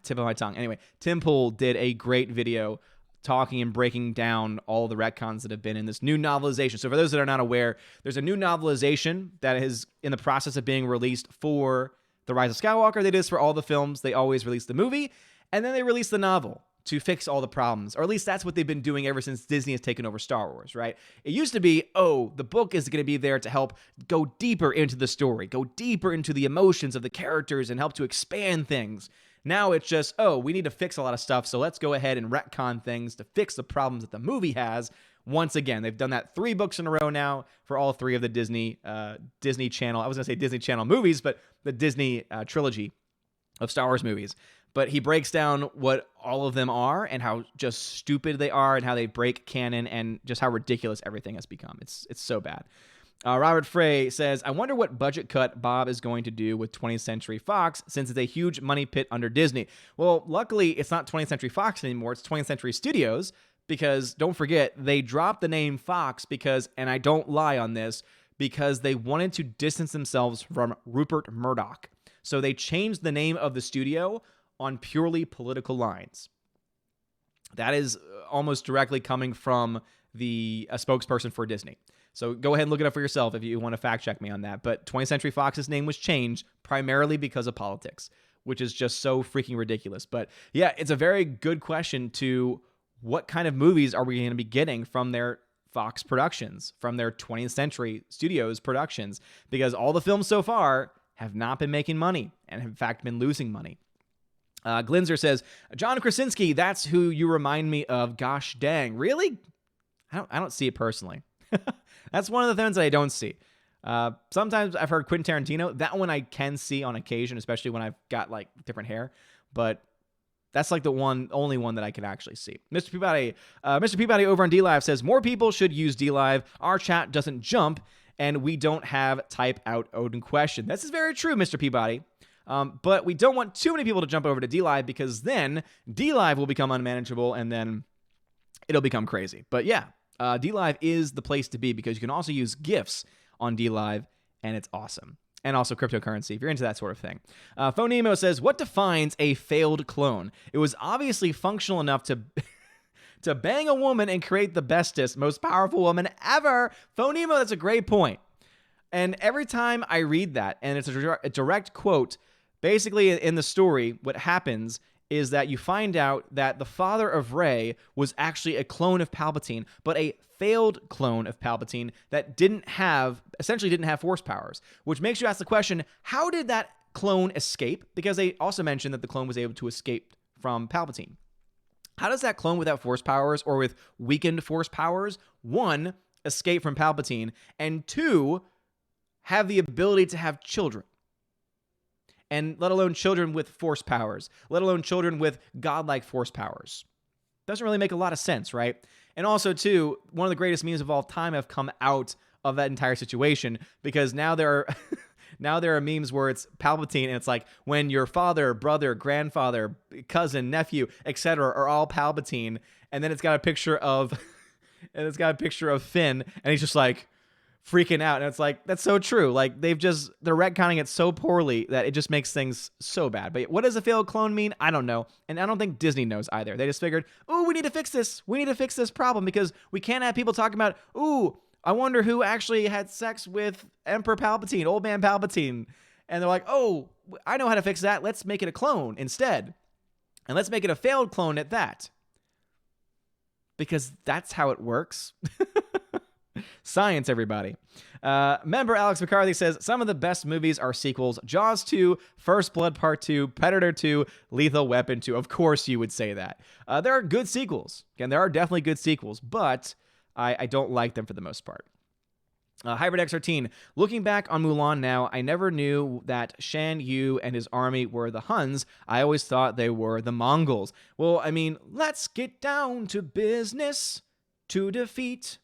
tip of my tongue. Anyway, Tim Pool did a great video talking and breaking down all the retcons that have been in this new novelization. So for those that are not aware, there's a new novelization that is in the process of being released for The Rise of Skywalker. They do this for all the films. They always release the movie, and then they release the novel to fix all the problems, or at least that's what they've been doing ever since Disney has taken over Star Wars, right? It used to be, the book is going to be there to help go deeper into the story, go deeper into the emotions of the characters and help to expand things. Now it's just, we need to fix a lot of stuff, so let's go ahead and retcon things to fix the problems that the movie has. Once again, they've done that 3 books in a row now for all 3 of the Disney Channel. I was going to say Disney Channel movies, but the Disney trilogy of Star Wars movies. But he breaks down what all of them are and how just stupid they are and how they break canon and just how ridiculous everything has become. It's so bad. Robert Frey says, I wonder what budget cut Bob is going to do with 20th Century Fox since it's a huge money pit under Disney. Well, luckily, it's not 20th Century Fox anymore. It's 20th Century Studios because, don't forget, they dropped the name Fox because, and I don't lie on this, because they wanted to distance themselves from Rupert Murdoch. So they changed the name of the studio on purely political lines. That is almost directly coming from a spokesperson for Disney. So go ahead and look it up for yourself if you want to fact check me on that. But 20th Century Fox's name was changed primarily because of politics, which is just so freaking ridiculous. But yeah, it's a very good question to what kind of movies are we going to be getting from their Fox productions, from their 20th Century Studios productions, because all the films so far have not been making money and have in fact been losing money. Glinzer says, John Krasinski, that's who you remind me of. Gosh dang. Really? I don't see it personally. That's one of the things that I don't see. Sometimes I've heard Quentin Tarantino. That one I can see on occasion, especially when I've got like different hair. but that's like the only one that I can actually see. Mr. Peabody over on DLive says, more people should use DLive. Our chat doesn't jump, and we don't have type out Odin question. This is very true, Mr. Peabody. But we don't want too many people to jump over to DLive, because then DLive will become unmanageable, and then it'll become crazy. But yeah, DLive is the place to be, because you can also use GIFs on DLive, and it's awesome. And also cryptocurrency, if you're into that sort of thing. Phonemo says, what defines a failed clone? It was obviously functional enough to to bang a woman and create the bestest, most powerful woman ever. Phonemo, that's a great point. And every time I read that, and it's a direct quote, basically in the story, what happens is that you find out that the father of Rey was actually a clone of Palpatine, but a failed clone of Palpatine that essentially didn't have force powers, which makes you ask the question, how did that clone escape? Because they also mentioned that the clone was able to escape from Palpatine. How does that clone without force powers, or with weakened force powers, 1, escape from Palpatine, and 2, have the ability to have children? And let alone children with force powers, let alone children with godlike force powers. Doesn't really make a lot of sense, right? And also, too, one of the greatest memes of all time have come out of that entire situation, because now there are memes where it's Palpatine, and it's like when your father, brother, grandfather, cousin, nephew, etc. are all Palpatine, and then it's got a picture of Finn, and he's just like freaking out, and it's like, that's so true. Like, they're retconning it so poorly that it just makes things so bad. But what does a failed clone mean? I don't know, and I don't think Disney knows either. They just figured, we need to fix this. We need to fix this problem, because we can't have people talking about, I wonder who actually had sex with Emperor Palpatine, Old Man Palpatine. And they're like, I know how to fix that. Let's make it a clone instead. And let's make it a failed clone at that. Because that's how it works. Science, everybody. Member Alex McCarthy says, some of the best movies are sequels. Jaws 2, First Blood Part 2, Predator 2, Lethal Weapon 2. Of course you would say that. There are good sequels. Again, there are definitely good sequels, but I don't like them for the most part. Hybrid X13, looking back on Mulan now, I never knew that Shan Yu and his army were the Huns. I always thought they were the Mongols. Well, I mean, let's get down to business to defeat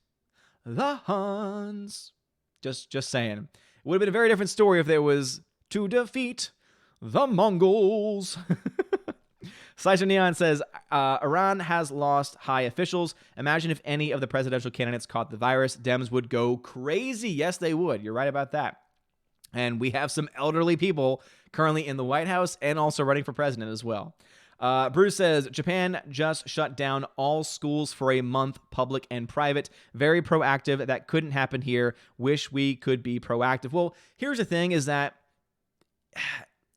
the Huns. Just saying. It would have been a very different story if there was to defeat the Mongols. Slicer Neon says, Iran has lost high officials. Imagine if any of the presidential candidates caught the virus. Dems would go crazy. Yes, they would. You're right about that. And we have some elderly people currently in the White House and also running for president as well. Bruce says, Japan just shut down all schools for a month, public and private. Very proactive. That couldn't happen here. Wish we could be proactive. Well, here's the thing is that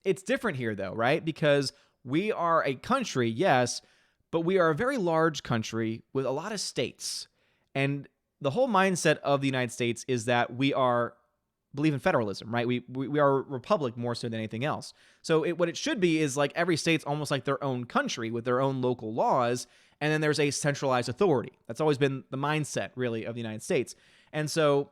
it's different here, though, right? Because we are a country, yes, but we are a very large country with a lot of states. And the whole mindset of the United States is that we believe in federalism, right? We are a republic more so than anything else. So what it should be is like every state's almost like their own country with their own local laws, and then there's a centralized authority. That's always been the mindset, really, of the United States. And so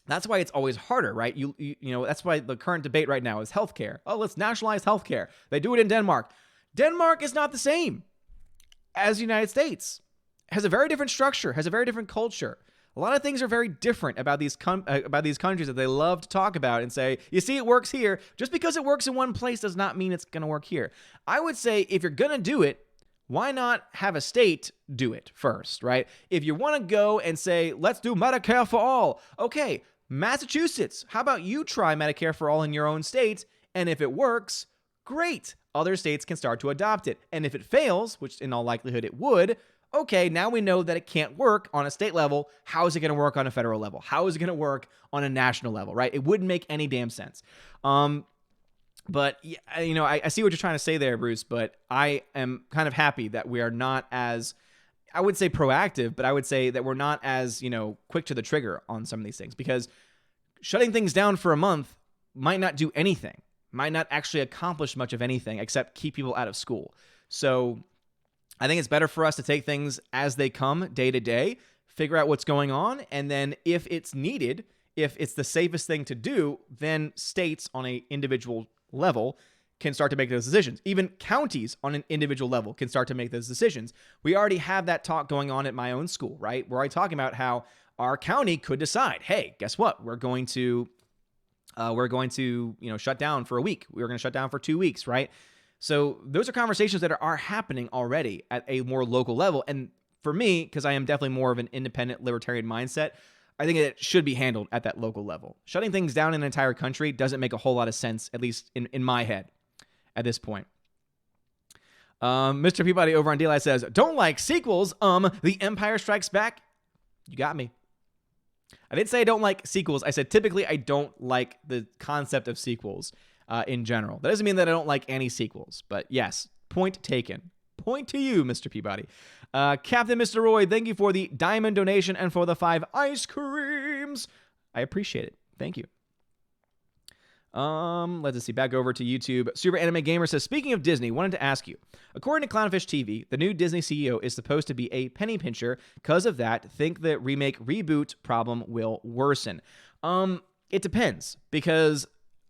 that's why it's always harder, right? You know, that's why the current debate right now is healthcare. Let's nationalize healthcare. They do it in Denmark. Denmark is not the same as the United States. It has a very different structure, has a very different culture. A lot of things are very different about these countries that they love to talk about and say, you see, it works here. Just because it works in one place does not mean it's going to work here. I would say if you're going to do it, why not have a state do it first, right? If you want to go and say, let's do Medicare for all. Okay, Massachusetts, how about you try Medicare for all in your own state? And if it works, great. Other states can start to adopt it. And if it fails, which in all likelihood it would, okay, now we know that it can't work on a state level. How is it going to work on a federal level? How is it going to work on a national level, right? It wouldn't make any damn sense. But, you know, I see what you're trying to say there, Bruce, but I am kind of happy that we are not as, I would say proactive, but I would say that we're not as, you know, quick to the trigger on some of these things, because shutting things down for a month might not do anything, might not actually accomplish much of anything except keep people out of school. So I think it's better for us to take things as they come day to day, figure out what's going on, and then if it's needed, if it's the safest thing to do, then states on an individual level can start to make those decisions. Even counties on an individual level can start to make those decisions. We already have that talk going on at my own school, right? We're already talking about how our county could decide, hey, guess what? We're going to shut down for a week. We're going to shut down for 2 weeks, right? So those are conversations that are happening already at a more local level. And for me, because I am definitely more of an independent libertarian mindset, I think it should be handled at that local level. Shutting things down in an entire country doesn't make a whole lot of sense, at least in my head at this point. Mr. Peabody over on DLI says, don't like sequels. The Empire Strikes Back. You got me. I didn't say I don't like sequels. I said typically I don't like the concept of sequels in general. That doesn't mean that I don't like any sequels. But yes, point taken. Point to you, Mr. Peabody. Captain Mr. Roy, thank you for the diamond donation and for the 5 ice creams. I appreciate it. Thank you. Let's see. Back over to YouTube. Super Anime Gamer says, speaking of Disney, wanted to ask you. According to Clownfish TV, the new Disney CEO is supposed to be a penny pincher. Because of that, think the remake reboot problem will worsen. It depends, because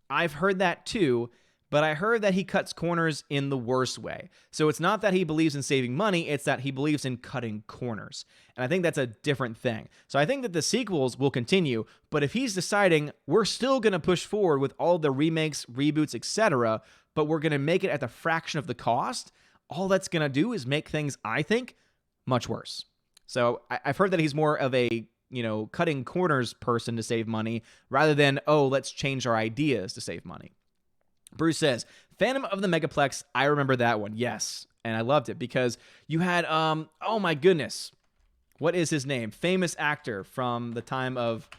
I've heard that too. But I heard that he cuts corners in the worst way. So it's not that he believes in saving money, it's that he believes in cutting corners. And I think that's a different thing. So I think that the sequels will continue, but if he's deciding we're still going to push forward with all the remakes, reboots, etc., but we're going to make it at the fraction of the cost, all that's going to do is make things, I think, much worse. So I've heard that he's more of a, cutting corners person to save money rather than, let's change our ideas to save money. Bruce says, Phantom of the Megaplex, I remember that one. Yes, and I loved it because you had, oh my goodness, what is his name? Famous actor from the time of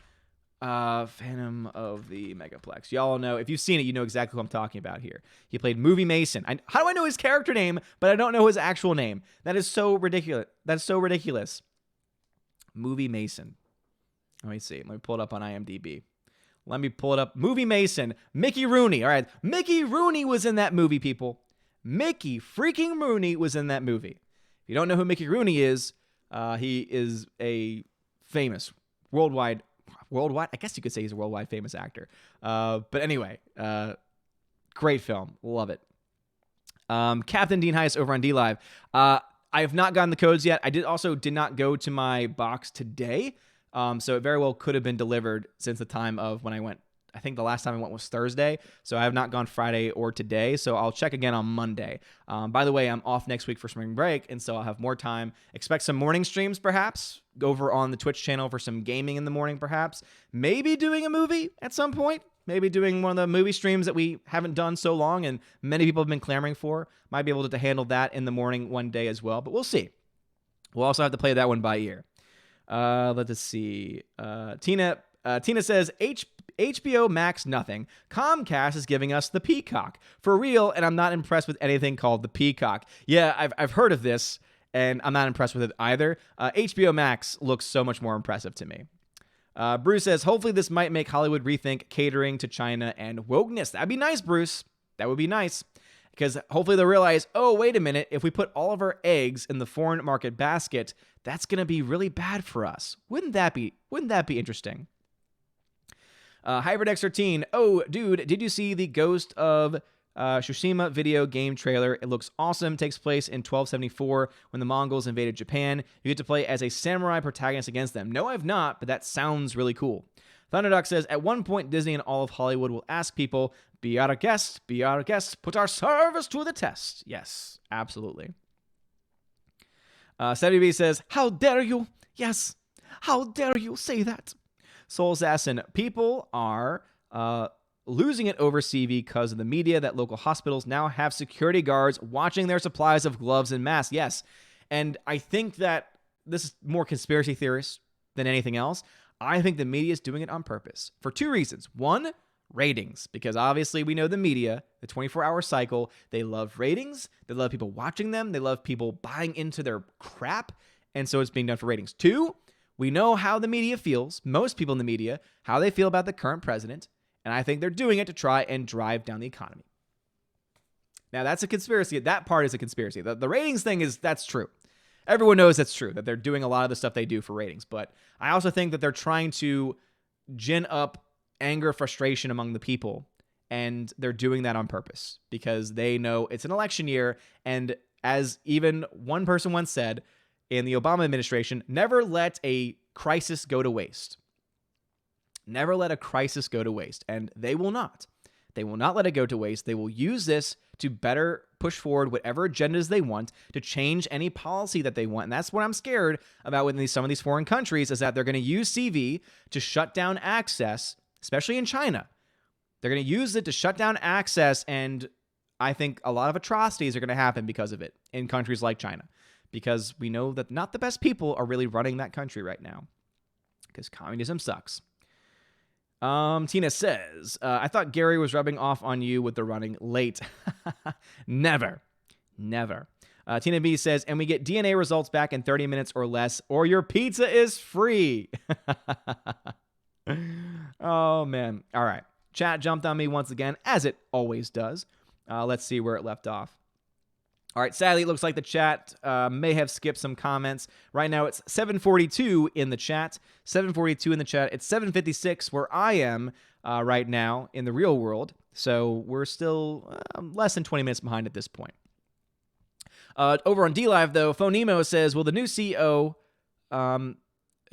Phantom of the Megaplex. Y'all know, if you've seen it, you know exactly who I'm talking about here. He played Movie Mason. How do I know his character name, but I don't know his actual name? That is so ridiculous. That's so ridiculous. Movie Mason. Let me see. Let me pull it up on IMDb. Let me pull it up. Movie Mason. Mickey Rooney. All right. Mickey Rooney was in that movie, people. Mickey freaking Rooney was in that movie. If you don't know who Mickey Rooney is, he is a famous worldwide, I guess you could say he's a worldwide famous actor. But anyway, great film. Love it. Captain Dean Heiss over on DLive. I have not gotten the codes yet. I did not go to my box today. So it very well could have been delivered since the time of when I went. I think the last time I went was Thursday. So I have not gone Friday or today. So I'll check again on Monday. By the way, I'm off next week for spring break. And so I'll have more time. Expect some morning streams, perhaps. Go over on the Twitch channel for some gaming in the morning, perhaps. Maybe doing a movie at some point. Maybe doing one of the movie streams that we haven't done so long and many people have been clamoring for. Might be able to handle that in the morning one day as well. But we'll see. We'll also have to play that one by ear. Let's see. Tina says, HBO Max nothing. Comcast is giving us the Peacock. For real, and I'm not impressed with anything called the Peacock. Yeah, I've heard of this, and I'm not impressed with it either. HBO Max looks so much more impressive to me. Bruce says, hopefully this might make Hollywood rethink catering to China and wokeness. That'd be nice, Bruce. That would be nice. Because hopefully they'll realize, oh, wait a minute, if we put all of our eggs in the foreign market basket, that's going to be really bad for us. Wouldn't that be interesting? HybridX13, oh, dude, did you see the Ghost of Tsushima video game trailer? It looks awesome. Takes place in 1274 when the Mongols invaded Japan. You get to play as a samurai protagonist against them. No, I've not, but that sounds really cool. Thunderduck says, at one point, Disney and all of Hollywood will ask people, be our guest, put our service to the test. Yes, absolutely. 70B says, how dare you? Yes, how dare you say that? Soul Assassin, people are losing it over CV because of the media that local hospitals now have security guards watching their supplies of gloves and masks. Yes, and I think that this is more conspiracy theorists than anything else. I think the media is doing it on purpose for 2 reasons. One, ratings, because obviously we know the media, the 24-hour cycle, they love ratings, they love people watching them, they love people buying into their crap, and so it's being done for ratings. 2, we know how the media feels, most people in the media, how they feel about the current president, and I think they're doing it to try and drive down the economy. Now, that's a conspiracy. That part is a conspiracy. The ratings thing that's true. Everyone knows that's true, that they're doing a lot of the stuff they do for ratings. But I also think that they're trying to gin up anger, frustration among the people and they're doing that on purpose because they know it's an election year. And as even one person once said in the Obama administration, never let a crisis go to waste. Never let a crisis go to waste. And they will not. They will not let it go to waste. They will use this to better push forward whatever agendas they want, to change any policy that they want. And that's what I'm scared about with some of these foreign countries, is that they're going to use CV to shut down access, especially in China. They're going to use it to shut down access, and I think a lot of atrocities are going to happen because of it in countries like China, because we know that not the best people are really running that country right now, because communism sucks. Tina says, I thought Gary was rubbing off on you with the running late. Never. Tina B says, and we get DNA results back in 30 minutes or less, or your pizza is free. Oh, man. All right. Chat jumped on me once again, as it always does. Let's see where it left off. All right, sadly, it looks like the chat may have skipped some comments. Right now, it's 7:42 in the chat. 7:42 in the chat. It's 7:56 where I am right now in the real world. So we're still less than 20 minutes behind at this point. Over on DLive, though, Phonemo says, will the new CEO,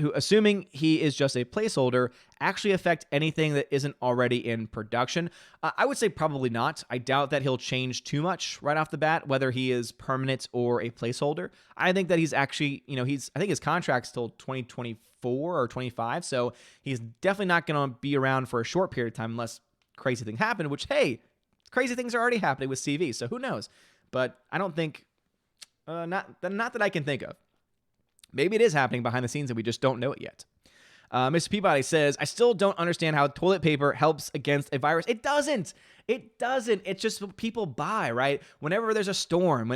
who, assuming he is just a placeholder, actually affect anything that isn't already in production? I would say probably not. I doubt that he'll change too much right off the bat, whether he is permanent or a placeholder. I think that he's actually, I think his contract's till 2024 or 25, so he's definitely not going to be around for a short period of time unless crazy thing happened, which, hey, crazy things are already happening with CV, so who knows? But I don't think, not that I can think of. Maybe it is happening behind the scenes and we just don't know it yet. Mr. Peabody says, I still don't understand how toilet paper helps against a virus. It doesn't. It's just what people buy, right? Whenever there's a storm,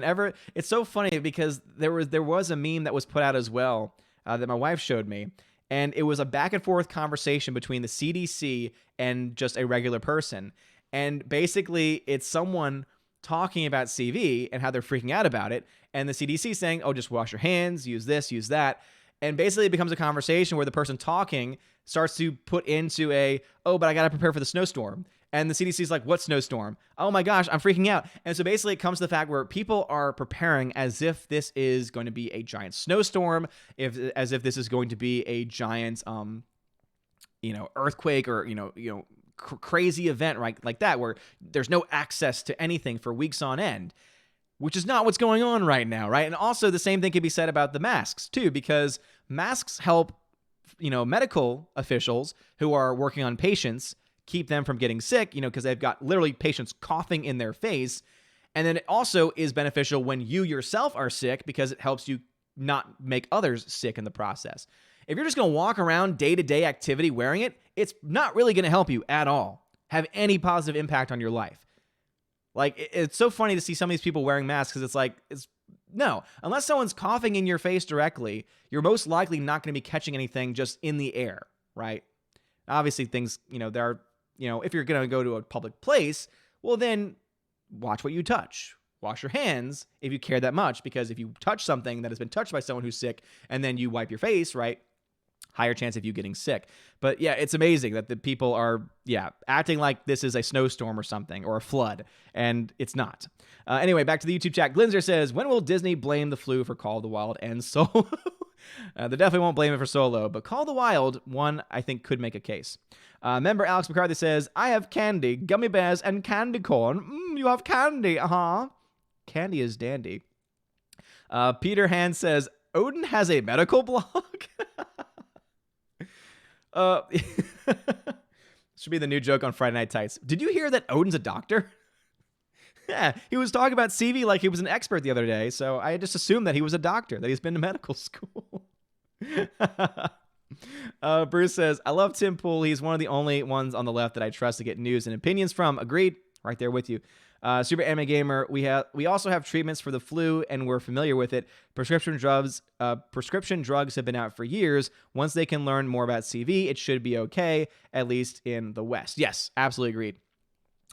it's so funny because there was a meme that was put out as well that my wife showed me. And it was a back and forth conversation between the CDC and just a regular person. And basically it's someone talking about CV and how they're freaking out about it. And the CDC saying, oh, just wash your hands, use this, use that. And basically it becomes a conversation where the person talking starts to put into but I got to prepare for the snowstorm. And the CDC is like, what snowstorm? Oh my gosh, I'm freaking out. And so basically it comes to the fact where people are preparing as if this is going to be a giant snowstorm, as if this is going to be a giant, earthquake or, crazy event, right? Like that, where there's no access to anything for weeks on end, which is not what's going on right now, right? And also the same thing can be said about the masks too, because masks help, medical officials who are working on patients keep them from getting sick, because they've got literally patients coughing in their face. And then it also is beneficial when you yourself are sick because it helps you not make others sick in the process. If you're just going to walk around day-to-day activity wearing it, it's not really going to help you at all, have any positive impact on your life. Like, it's so funny to see some of these people wearing masks because no, unless someone's coughing in your face directly, you're most likely not going to be catching anything just in the air, right? Obviously, things, there are, if you're going to go to a public place, well, then watch what you touch. Wash your hands if you care that much, because if you touch something that has been touched by someone who's sick and then you wipe your face, right? Higher chance of you getting sick. But yeah, it's amazing that the people are, acting like this is a snowstorm or something, or a flood, and it's not. Anyway, back to the YouTube chat. Glinzer says, when will Disney blame the flu for Call of the Wild and Solo? They definitely won't blame it for Solo, but Call of the Wild, one, I think could make a case. Member Alex McCarthy says, I have candy, gummy bears, and candy corn. You have candy, Candy is dandy. Peter Hand says, Odin has a medical blog? Should be the new joke on Friday Night Tights. Did you hear that Odin's a doctor? Yeah, he was talking about CV like he was an expert the other day, so I just assumed that he was a doctor, that he's been to medical school. Bruce says, I love Tim Pool. He's one of the only ones on the left that I trust to get news and opinions from. Agreed. Right there with you. Super Anime Gamer, we also have treatments for the flu, and we're familiar with it. Prescription drugs have been out for years. Once they can learn more about CV, it should be okay, at least in the West. Yes, absolutely agreed.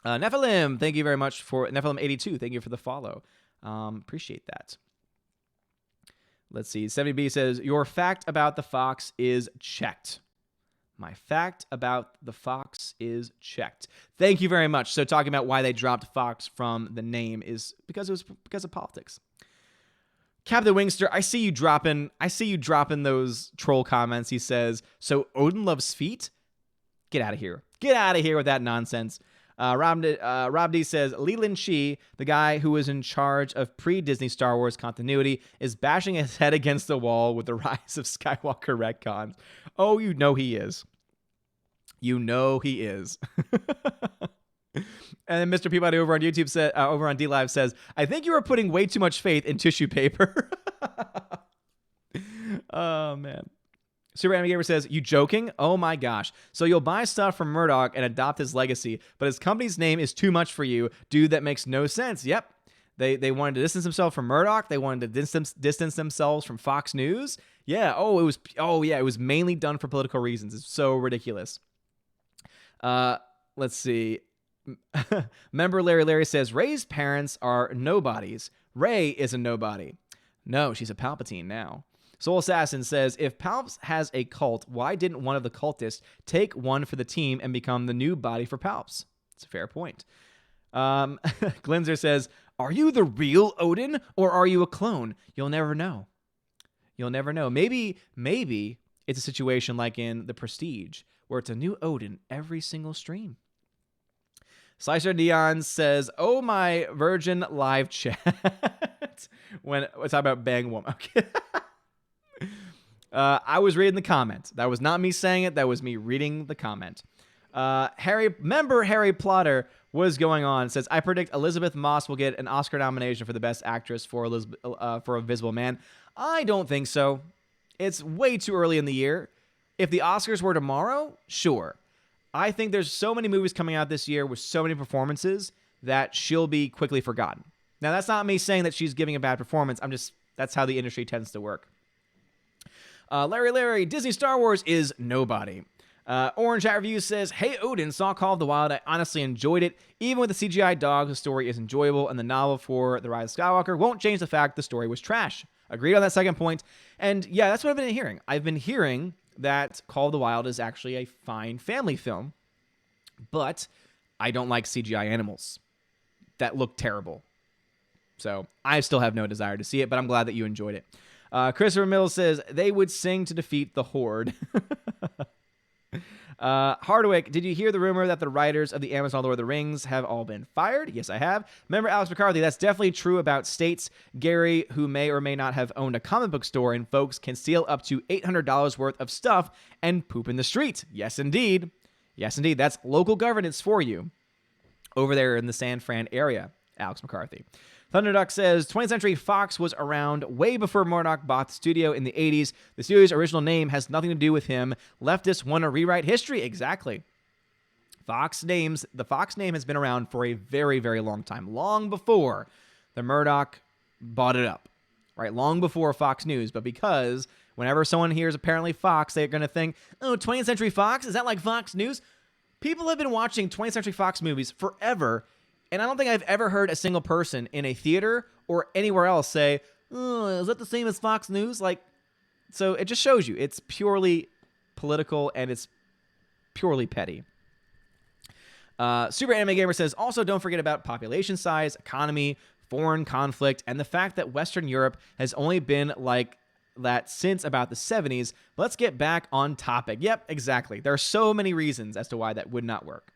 Nephilim, thank you very much for Nephilim82. Thank you for the follow. Appreciate that. Let's see. 70B says, your fact about the fox is checked. My fact about the Fox is checked. Thank you very much. So talking about why they dropped Fox from the name is because it was because of politics. Captain Wingster, I see you dropping those troll comments. He says, so Odin loves feet? Get out of here. Get out of here with that nonsense. Rob D says, Leland Shee, the guy who was in charge of pre-Disney Star Wars continuity, is bashing his head against the wall with the rise of Skywalker retcons. Oh, you know he is. You know he is. And then Mr. Peabody over on YouTube said, over on DLive says, I think you are putting way too much faith in tissue paper. Oh, man. Super Anime Gamer says, you joking? Oh my gosh. So you'll buy stuff from Murdoch and adopt his legacy, but his company's name is too much for you. Dude, that makes no sense. Yep. They wanted to distance themselves from Murdoch. They wanted to distance themselves from Fox News. Yeah. It was mainly done for political reasons. It's so ridiculous. Let's see. Member Larry says, Rey's parents are nobodies. Rey is a nobody. No, she's a Palpatine now. Soul Assassin says, if Palps has a cult, why didn't one of the cultists take one for the team and become the new body for Palps? It's a fair point. Glinzer says, are you the real Odin or are you a clone? You'll never know. You'll never know. Maybe it's a situation like in The Prestige, where it's a new Odin every single stream. Slicer Dion says, oh my virgin live chat. When we talk about Bang Woman. Okay. I was reading the comment. That was not me saying it. That was me reading the comment. Harry Plotter was going on. Says, I predict Elizabeth Moss will get an Oscar nomination for the Best Actress for Invisible Man. I don't think so. It's way too early in the year. If the Oscars were tomorrow, sure. I think there's so many movies coming out this year with so many performances that she'll be quickly forgotten. Now, that's not me saying that she's giving a bad performance. That's how the industry tends to work. Larry, Disney Star Wars is nobody. Orange Hat Review says, hey, Odin, saw Call of the Wild. I honestly enjoyed it. Even with the CGI dog, the story is enjoyable, and the novel for The Rise of Skywalker won't change the fact the story was trash. Agreed on that second point. And yeah, that's what I've been hearing. I've been hearing that Call of the Wild is actually a fine family film, but I don't like CGI animals that look terrible. So I still have no desire to see it, but I'm glad that you enjoyed it. Christopher Mills says, they would sing to defeat the Horde. Hardwick, did you hear the rumor that the writers of the Amazon Lord of the Rings have all been fired? Yes, I have. Remember Alex McCarthy, that's definitely true about States Gary, who may or may not have owned a comic book store, and folks can steal up to $800 worth of stuff and poop in the street. Yes, indeed. Yes, indeed. That's local governance for you over there in the San Fran area, Alex McCarthy. Thunderduck says, 20th Century Fox was around way before Murdoch bought the studio in the 80s. The studio's original name has nothing to do with him. Leftists want to rewrite history. Exactly. The Fox name has been around for a very, very long time. Long before the Murdoch bought it up. Right? Long before Fox News. But because whenever someone hears apparently Fox, they're going to think, oh, 20th Century Fox? Is that like Fox News? People have been watching 20th Century Fox movies forever. And I don't think I've ever heard a single person in a theater or anywhere else say, oh, is that the same as Fox News? So it just shows you it's purely political and it's purely petty. Super Anime Gamer says, also don't forget about population size, economy, foreign conflict, and the fact that Western Europe has only been like that since about the 70s. Let's get back on topic. Yep, exactly. There are so many reasons as to why that would not work.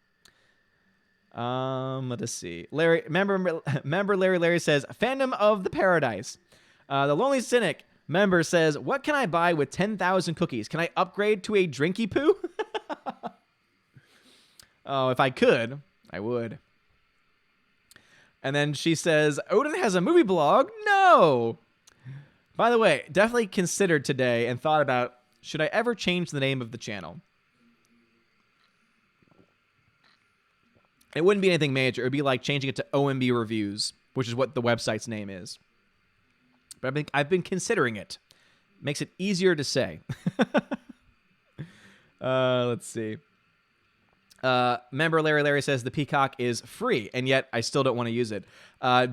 Let's see. Member Larry says, Fandom of the Paradise. The Lonely Cynic member says, what can I buy with 10,000 cookies? Can I upgrade to a drinky poo? Oh, if I could, I would. And then she says, Odin has a movie blog? No! By the way, definitely considered today and thought about, should I ever change the name of the channel? It wouldn't be anything major. It would be like changing it to OMB Reviews, which is what the website's name is. But I've been considering it. Makes it easier to say. Let's see. Member Larry says the Peacock is free, and yet I still don't want to use it.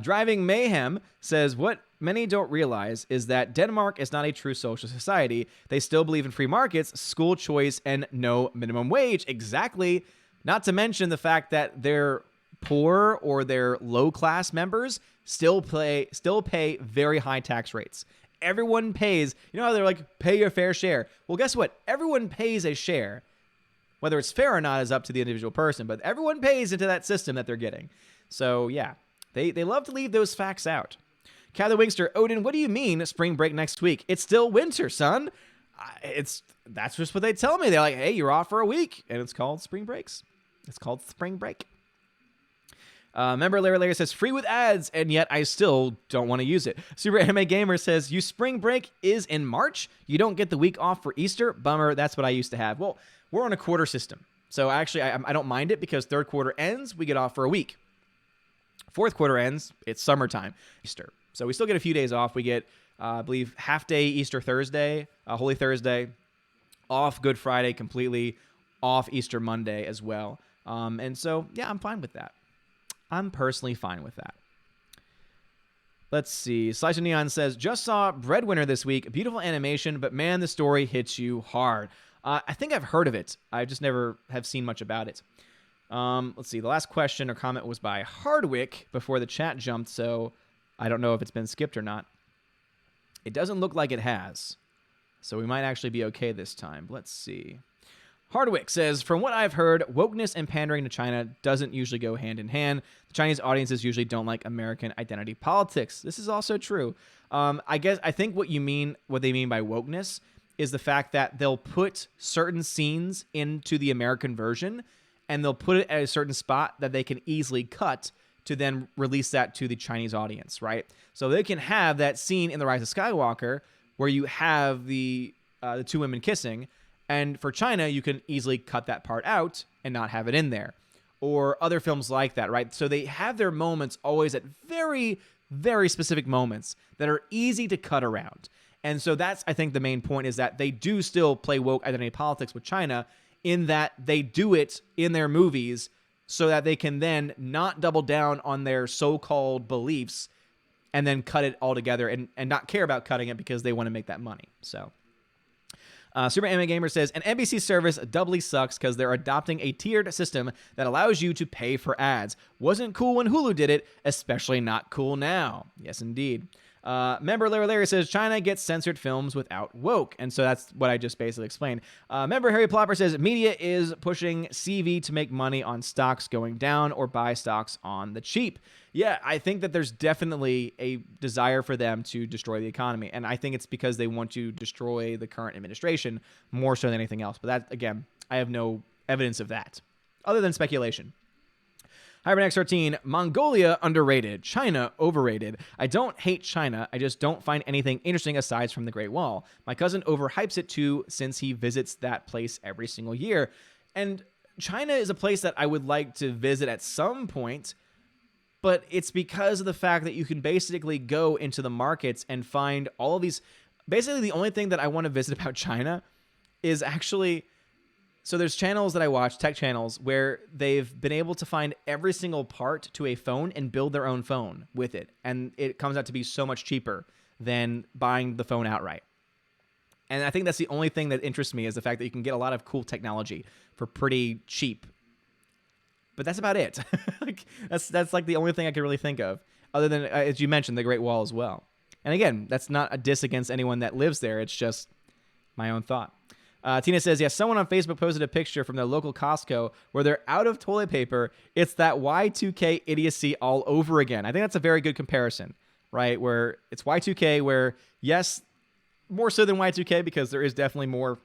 Driving Mayhem says, what many don't realize is that Denmark is not a true social society. They still believe in free markets, school choice, and no minimum wage. Exactly. Not to mention the fact that their poor or their low-class members still pay very high tax rates. Everyone pays, you know how they're like, pay your fair share. Well, guess what? Everyone pays a share. Whether it's fair or not is up to the individual person, but everyone pays into that system that they're getting. So, yeah, they love to leave those facts out. Cather Wingster, Odin, what do you mean spring break next week? It's still winter, son. That's just what they tell me. They're like, hey, you're off for a week, and it's called spring breaks. It's called spring break. Member Larry says, free with ads, and yet I still don't want to use it. Super Anime Gamer says, you spring break is in March? You don't get the week off for Easter? Bummer, that's what I used to have. Well, we're on a quarter system. So actually, I don't mind it because third quarter ends, we get off for a week. Fourth quarter ends, it's summertime, Easter. So we still get a few days off. We get, I believe, half day Easter Thursday, Holy Thursday, off Good Friday completely, off Easter Monday as well. And so, yeah, I'm fine with that. I'm personally fine with that. Let's see. Slice of Neon says, just saw Breadwinner this week. Beautiful animation, but man, the story hits you hard. I think I've heard of it. I just never have seen much about it. Let's see. The last question or comment was by Hardwick before the chat jumped, so I don't know if it's been skipped or not. It doesn't look like it has, so we might actually be okay this time. Let's see. Hardwick says, from what I've heard, wokeness and pandering to China doesn't usually go hand in hand. The Chinese audiences usually don't like American identity politics. This is also true. I think what they mean by wokeness is the fact that they'll put certain scenes into the American version and they'll put it at a certain spot that they can easily cut to then release that to the Chinese audience, right? So they can have that scene in The Rise of Skywalker where you have the two women kissing, and for China, you can easily cut that part out and not have it in there. Or other films like that, right? So they have their moments always at very, very specific moments that are easy to cut around. And so that's, I think, the main point is that they do still play woke identity politics with China in that they do it in their movies so that they can then not double down on their so-called beliefs and then cut it all together and not care about cutting it because they want to make that money. So... Super Anime Gamer says, an NBC service doubly sucks because they're adopting a tiered system that allows you to pay for ads. Wasn't cool when Hulu did it, especially not cool now. Yes, indeed. Member Larry says, China gets censored films without woke. And so that's what I just basically explained. Member Harry Plopper says, media is pushing CV to make money on stocks going down or buy stocks on the cheap. Yeah, I think that there's definitely a desire for them to destroy the economy. And I think it's because they want to destroy the current administration more so than anything else. But that, again, I have no evidence of that other than speculation. HyberNex13, Mongolia underrated, China overrated. I don't hate China, I just don't find anything interesting aside from the Great Wall. My cousin overhypes it too since he visits that place every single year. And China is a place that I would like to visit at some point, but it's because of the fact that you can basically go into the markets and find all of these. Basically, the only thing that I want to visit about China is actually... So there's channels that I watch, tech channels, where they've been able to find every single part to a phone and build their own phone with it. And it comes out to be so much cheaper than buying the phone outright. And I think that's the only thing that interests me is the fact that you can get a lot of cool technology for pretty cheap. But that's about it. That's like the only thing I can really think of, other than, as you mentioned, the Great Wall as well. And again, that's not a diss against anyone that lives there. It's just my own thought. Tina says, yes, someone on Facebook posted a picture from their local Costco where they're out of toilet paper. It's that Y2K idiocy all over again. I think that's a very good comparison, right? Where it's Y2K where, yes, more so than Y2K because there is definitely more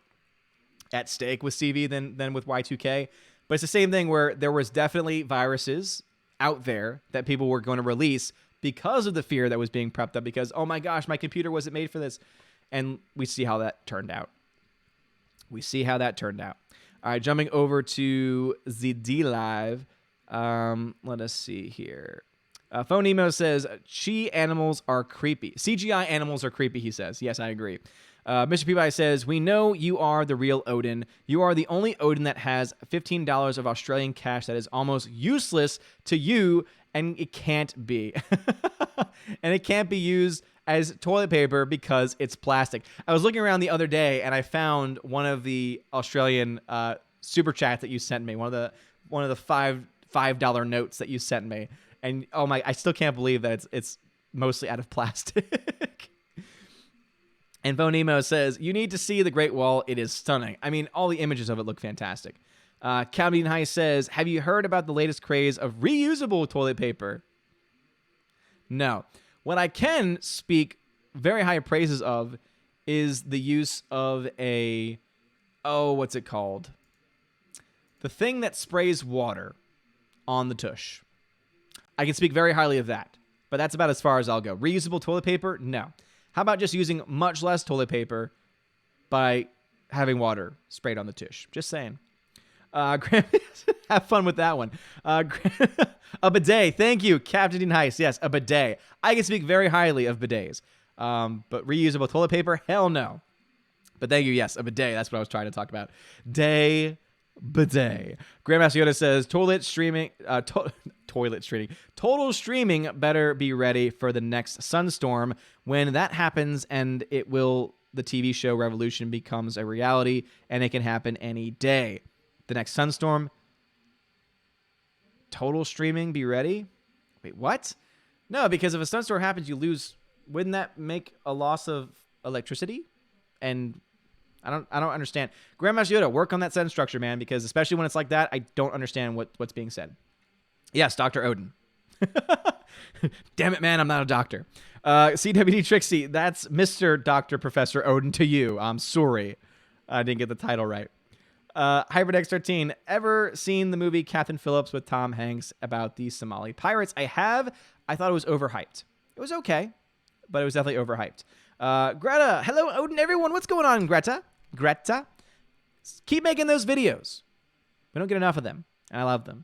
at stake with CV than with Y2K. But it's the same thing where there was definitely viruses out there that people were going to release because of the fear that was being prepped up because, oh my gosh, my computer wasn't made for this. And we see how that turned out. All right, jumping over to ZD Live. Let us see here. Phone Emo says, CGI animals are creepy, he says. Yes, I agree. Mr. Peabody says, we know you are the real Odin. You are the only Odin that has $15 of Australian cash that is almost useless to you, and it can't be. And it can't be used as toilet paper because it's plastic. I was looking around the other day and I found one of the Australian super chats that you sent me, one of the $5 notes that you sent me, and oh my, I still can't believe that it's mostly out of plastic. And Phonemo says, you need to see the Great Wall. It is stunning. I mean, all the images of it look fantastic. Calvin High says, have you heard about the latest craze of reusable toilet paper? No. What I can speak very high praises of is the use of what's it called? The thing that sprays water on the tush. I can speak very highly of that, but that's about as far as I'll go. Reusable toilet paper? No. How about just using much less toilet paper by having water sprayed on the tush? Just saying. Have fun with that one. A bidet. Thank you, Captain Dean Heiss. Yes, a bidet. I can speak very highly of bidets. But reusable toilet paper? Hell no. But thank you. Yes, a bidet. That's what I was trying to talk about. Bidet. Grandmaster Yoda says, toilet streaming total streaming better be ready for the next sunstorm. When that happens, and the TV show Revolution becomes a reality, and it can happen any day. The next sunstorm, total streaming be ready? Wait, what? No, because if a sunstorm happens, you lose. Wouldn't that make a loss of electricity? And I don't understand. Grandmaster Yoda, work on that sentence structure, man, because especially when it's like that, I don't understand what's being said. Yes, Dr. Odin. Damn it, man, I'm not a doctor. CWD Trixie, that's Mr. Dr. Professor Odin to you. I'm sorry. I didn't get the title right. HyperDex13, ever seen the movie Captain Phillips with Tom Hanks about the Somali pirates? I have. I thought it was overhyped. It was okay, but it was definitely overhyped. Greta, hello, Odin, everyone. What's going on, Greta? Keep making those videos. We don't get enough of them, and I love them.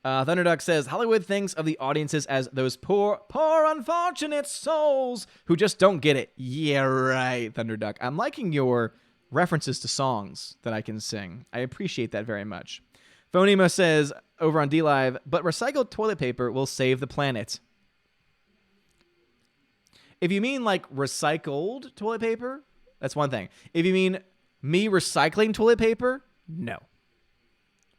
Thunderduck says, Hollywood thinks of the audiences as those poor unfortunate souls who just don't get it. Yeah, right, Thunderduck. I'm liking your references to songs that I can sing. I appreciate that very much. Phonemo says, over on DLive, but recycled toilet paper will save the planet. If you mean like recycled toilet paper, that's one thing. If you mean me recycling toilet paper, no.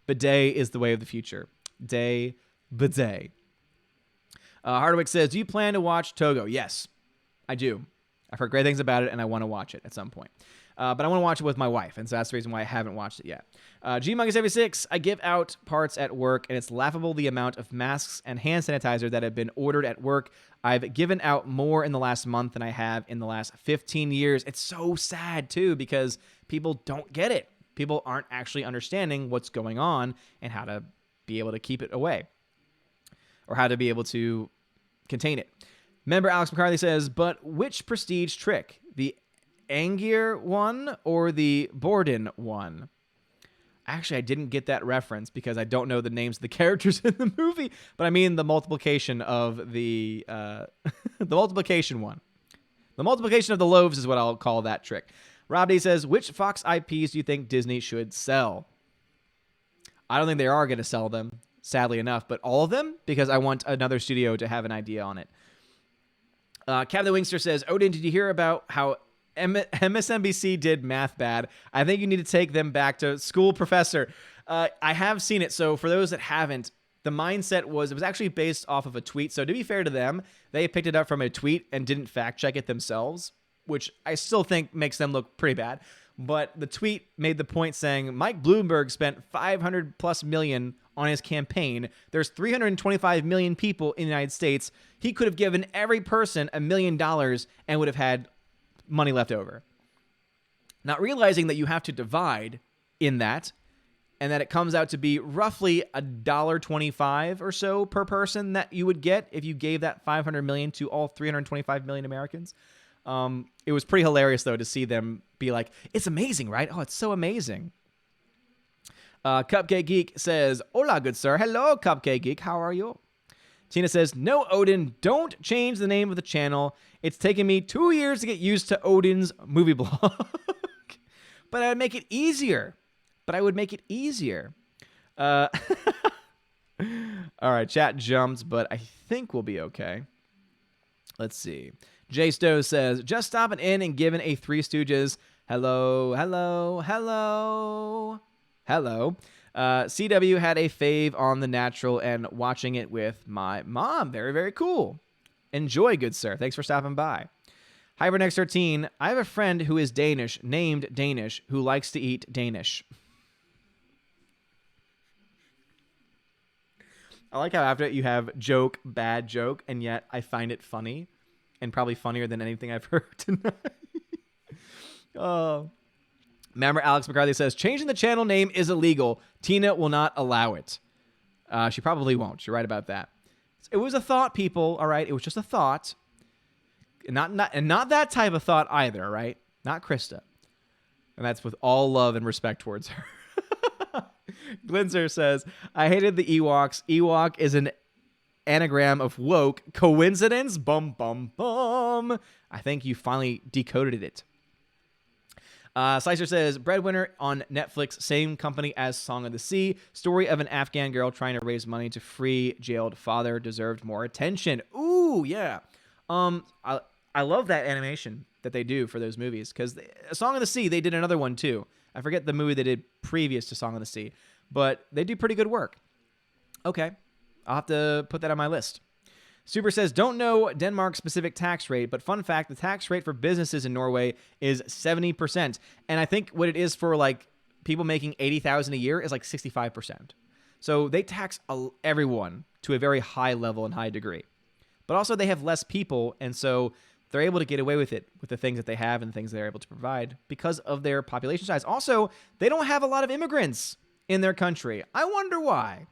Bidet is the way of the future. Bidet. Hardwick says, do you plan to watch Togo? Yes, I do. I've heard great things about it, and I want to watch it at some point. But I want to watch it with my wife, and so that's the reason why I haven't watched it yet. GMongus76, I give out parts at work, and it's laughable the amount of masks and hand sanitizer that have been ordered at work. I've given out more in the last month than I have in the last 15 years. It's so sad, too, because people don't get it. People aren't actually understanding what's going on and how to be able to keep it away or how to be able to contain it. Member Alex McCarthy says, but which prestige trick? The Angier one or the Borden one? Actually, I didn't get that reference because I don't know the names of the characters in the movie, but I mean the multiplication of the multiplication one. The multiplication of the loaves is what I'll call that trick. Rob D says, which Fox IPs do you think Disney should sell? I don't think they are going to sell them, sadly enough, but all of them, because I want another studio to have an idea on it. Captain Wingster says, Odin, did you hear about how MSNBC did math bad? I think you need to take them back to school, professor. I have seen it. So for those that haven't, the mindset it was actually based off of a tweet. So to be fair to them, they picked it up from a tweet and didn't fact check it themselves, which I still think makes them look pretty bad. But the tweet made the point saying Mike Bloomberg spent $500+ million on his campaign. There's 325 million people in the United States. He could have given every person $1 million and would have had money left over. Not realizing that you have to divide in that, and that it comes out to be roughly $1.25 or so per person that you would get if you gave that $500 million to all 325 million Americans. It was pretty hilarious, though, to see them be like, it's amazing, right? Oh, it's so amazing. Cupcake Geek says, hola, good sir. Hello, Cupcake Geek. How are you? Tina says, no, Odin, don't change the name of the channel. It's taken me 2 years to get used to Odin's movie blog. But I would make it easier. All right, chat jumped, but I think we'll be okay. Let's see. Jay Stowe says, just stopping in and giving a Three Stooges. Hello. CW had a fave on The Natural and watching it with my mom. Very, very cool. Enjoy, good sir. Thanks for stopping by. HyperNext13, I have a friend who is Danish, named Danish, who likes to eat Danish. I like how after you have joke, bad joke, and yet I find it funny, and probably funnier than anything I've heard tonight. Oh. Remember, Alex McCarthy says, changing the channel name is illegal. Tina will not allow it. She probably won't. You're right about that. It was a thought, people, all right? It was just a thought. And not that type of thought either, right? Not Krista. And that's with all love and respect towards her. Glinzer says, I hated the Ewoks. Ewok is an anagram of woke. Coincidence? Bum, bum, bum. I think you finally decoded it. Slicer says, Breadwinner on Netflix, same company as Song of the Sea. Story of an Afghan girl trying to raise money to free jailed father. Deserved more attention. Ooh, yeah. I love that animation that they do for those movies, because Song of the Sea, they did another one too. I forget the movie they did previous to Song of the Sea, but they do pretty good work. Okay, I'll have to put that on my list. Super says, don't know Denmark's specific tax rate, but fun fact, the tax rate for businesses in Norway is 70%. And I think what it is for like people making $80,000 a year is like 65%. So they tax everyone to a very high level and high degree. But also they have less people, and so they're able to get away with it with the things that they have and the things they're able to provide because of their population size. Also, they don't have a lot of immigrants in their country. I wonder why.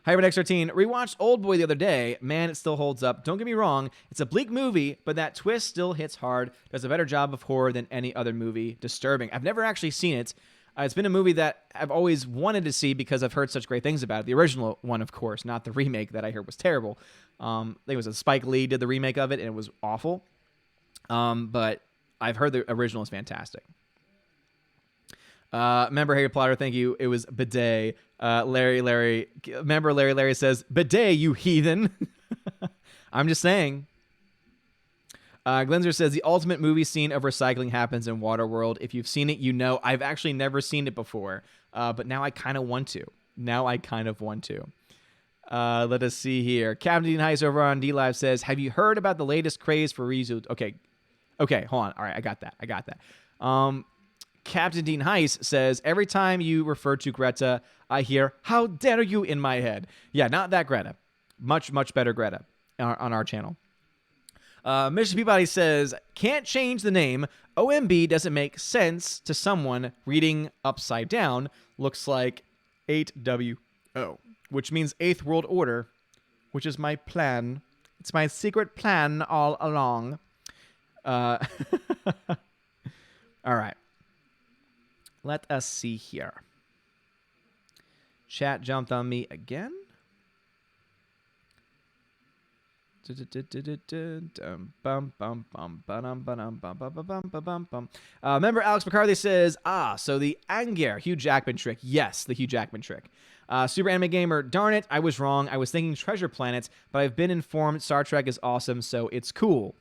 HyperX13, rewatched Oldboy the other day. Man, it still holds up. Don't get me wrong, it's a bleak movie, but that twist still hits hard. Does a better job of horror than any other movie. Disturbing. I've never actually seen it. It's been a movie that I've always wanted to see because I've heard such great things about it. The original one, of course, not the remake that I heard was terrible. I think it was a Spike Lee did the remake of it, and it was awful. But I've heard the original is fantastic. Member Harry Plotter, thank you. It was Bidet. Larry says, Bidet, you heathen. I'm just saying. Glenzer says, the ultimate movie scene of recycling happens in Waterworld. If you've seen it, you know. I've actually never seen it before, but now I kind of want to. Let us see here. Captain Dean Heiss over on DLive says, have you heard about the latest craze for reused? Okay, hold on. All right, I got that. Captain Dean Heiss says, every time you refer to Greta, I hear, how dare you in my head. Yeah, not that Greta. Much, much better Greta on our channel. Mr. Peabody says, can't change the name. OMB doesn't make sense to someone reading upside down. Looks like 8WO, which means 8th World Order, which is my plan. It's my secret plan all along. All right. Let us see here. Chat jumped on me again. Member Alex McCarthy says, so the Anger Hugh Jackman trick. Yes, the Hugh Jackman trick. Super Anime Gamer, darn it, I was wrong. I was thinking Treasure Planet, but I've been informed Star Trek is awesome, so it's cool.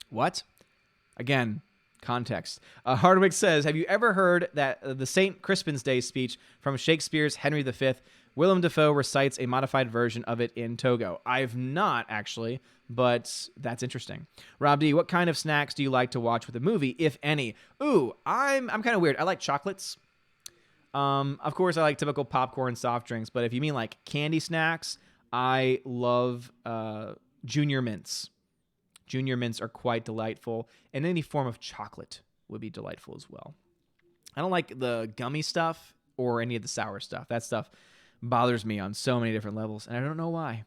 What? Again, context. Hardwick says, have you ever heard that the St. Crispin's Day speech from Shakespeare's Henry V? Willem Dafoe recites a modified version of it in Togo. I've not, actually, but that's interesting. Rob D, what kind of snacks do you like to watch with a movie, if any? Ooh, I'm kind of weird. I like chocolates. Of course, I like typical popcorn, soft drinks, but if you mean like candy snacks, I love Junior Mints. Junior Mints are quite delightful, and any form of chocolate would be delightful as well. I don't like the gummy stuff or any of the sour stuff. That stuff bothers me on so many different levels, and I don't know why.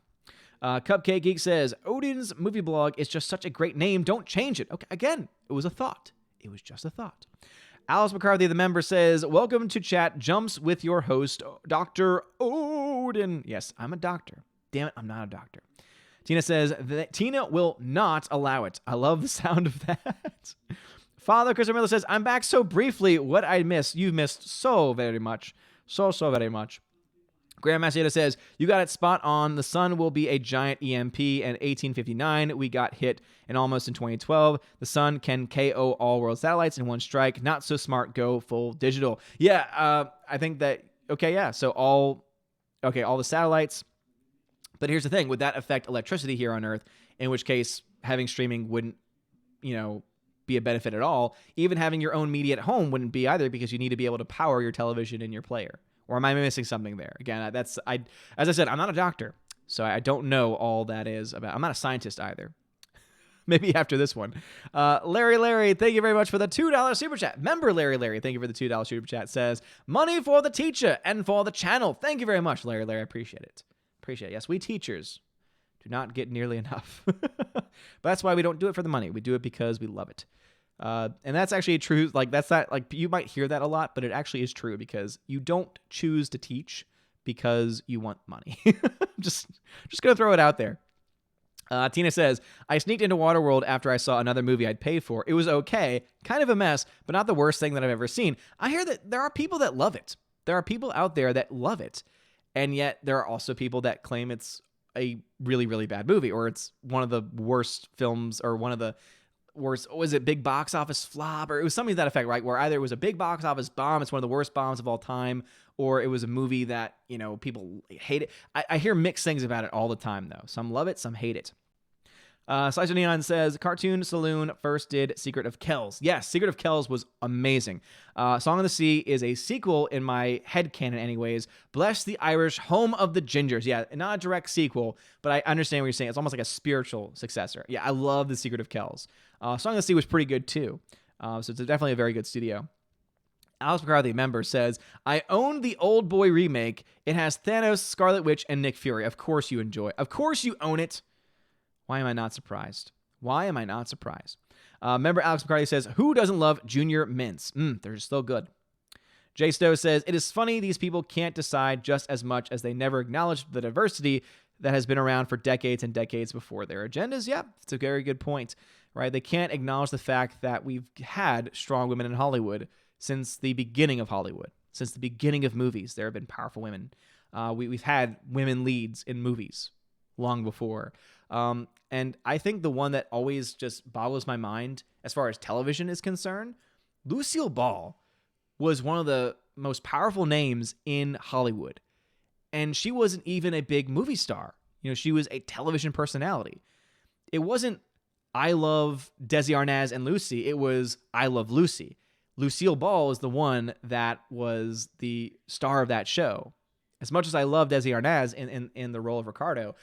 Cupcake Geek says, Odin's movie blog is just such a great name. Don't change it. Okay, again, it was a thought. It was just a thought. Alice McCarthy, the member, says, welcome to chat. Jumps with your host, Dr. Odin. Yes, I'm a doctor. Damn it, I'm not a doctor. Tina says, Tina will not allow it. I love the sound of that. Father Christopher Miller says, I'm back so briefly. What I missed, you missed so very much. So very much. Graham Macedo says, you got it spot on. The sun will be a giant EMP. In 1859, we got hit, and almost in 2012, the sun can KO all world satellites in one strike. Not so smart. Go full digital. Yeah, I think that, okay, yeah. So all the satellites. But here's the thing. Would that affect electricity here on Earth? In which case, having streaming wouldn't, be a benefit at all. Even having your own media at home wouldn't be either, because you need to be able to power your television and your player. Or am I missing something there? Again, as I said, I'm not a doctor, so I don't know all that is about. I'm not a scientist either. Maybe after this one. Larry, thank you very much for the $2 super chat. Member Larry, thank you for the $2 super chat. Says, money for the teacher and for the channel. Thank you very much, Larry. I appreciate it. Yes, we teachers do not get nearly enough. But that's why we don't do it for the money. We do it because we love it. And that's actually true. Like, that's not, like, you might hear that a lot, but it actually is true, because you don't choose to teach because you want money. just gonna throw it out there. Tina says, I sneaked into Waterworld after I saw another movie I'd paid for. It was okay, kind of a mess, but not the worst thing that I've ever seen. I hear that there are people that love it. There are people out there that love it. And yet there are also people that claim it's a really, really bad movie, or it's one of the worst films, or one of the worst, was it big box office flop, or it was something to that effect, right? Where either it was a big box office bomb, it's one of the worst bombs of all time, or it was a movie that, people hate it. I hear mixed things about it all the time, though. Some love it, some hate it. Slicer Neon says, Cartoon Saloon first did Secret of Kells. Yes, Secret of Kells was amazing. Song of the Sea is a sequel in my headcanon anyways. Bless the Irish, home of the Gingers. Yeah, not a direct sequel, but I understand what you're saying. It's almost like a spiritual successor. Yeah, I love the Secret of Kells. Song of the Sea was pretty good too. So it's definitely a very good studio. Alex McCarthy, member, says, I own the Old Boy remake. It has Thanos, Scarlet Witch, and Nick Fury. Of course you enjoy it. Of course you own it. Why am I not surprised? Member Alex McCarthy says, who doesn't love Junior Mints? They're still good. Jay Stowe says, it is funny these people can't decide just as much as they never acknowledge the diversity that has been around for decades and decades before their agendas. Yeah, it's a very good point, right? They can't acknowledge the fact that we've had strong women in Hollywood since the beginning of Hollywood. Since the beginning of movies, there have been powerful women. We've had women leads in movies long before. And I think the one that always just boggles my mind as far as television is concerned, Lucille Ball was one of the most powerful names in Hollywood. And she wasn't even a big movie star. She was a television personality. It wasn't, I love Desi Arnaz and Lucy. It was, I love Lucy. Lucille Ball is the one that was the star of that show. As much as I love Desi Arnaz in the role of Ricardo,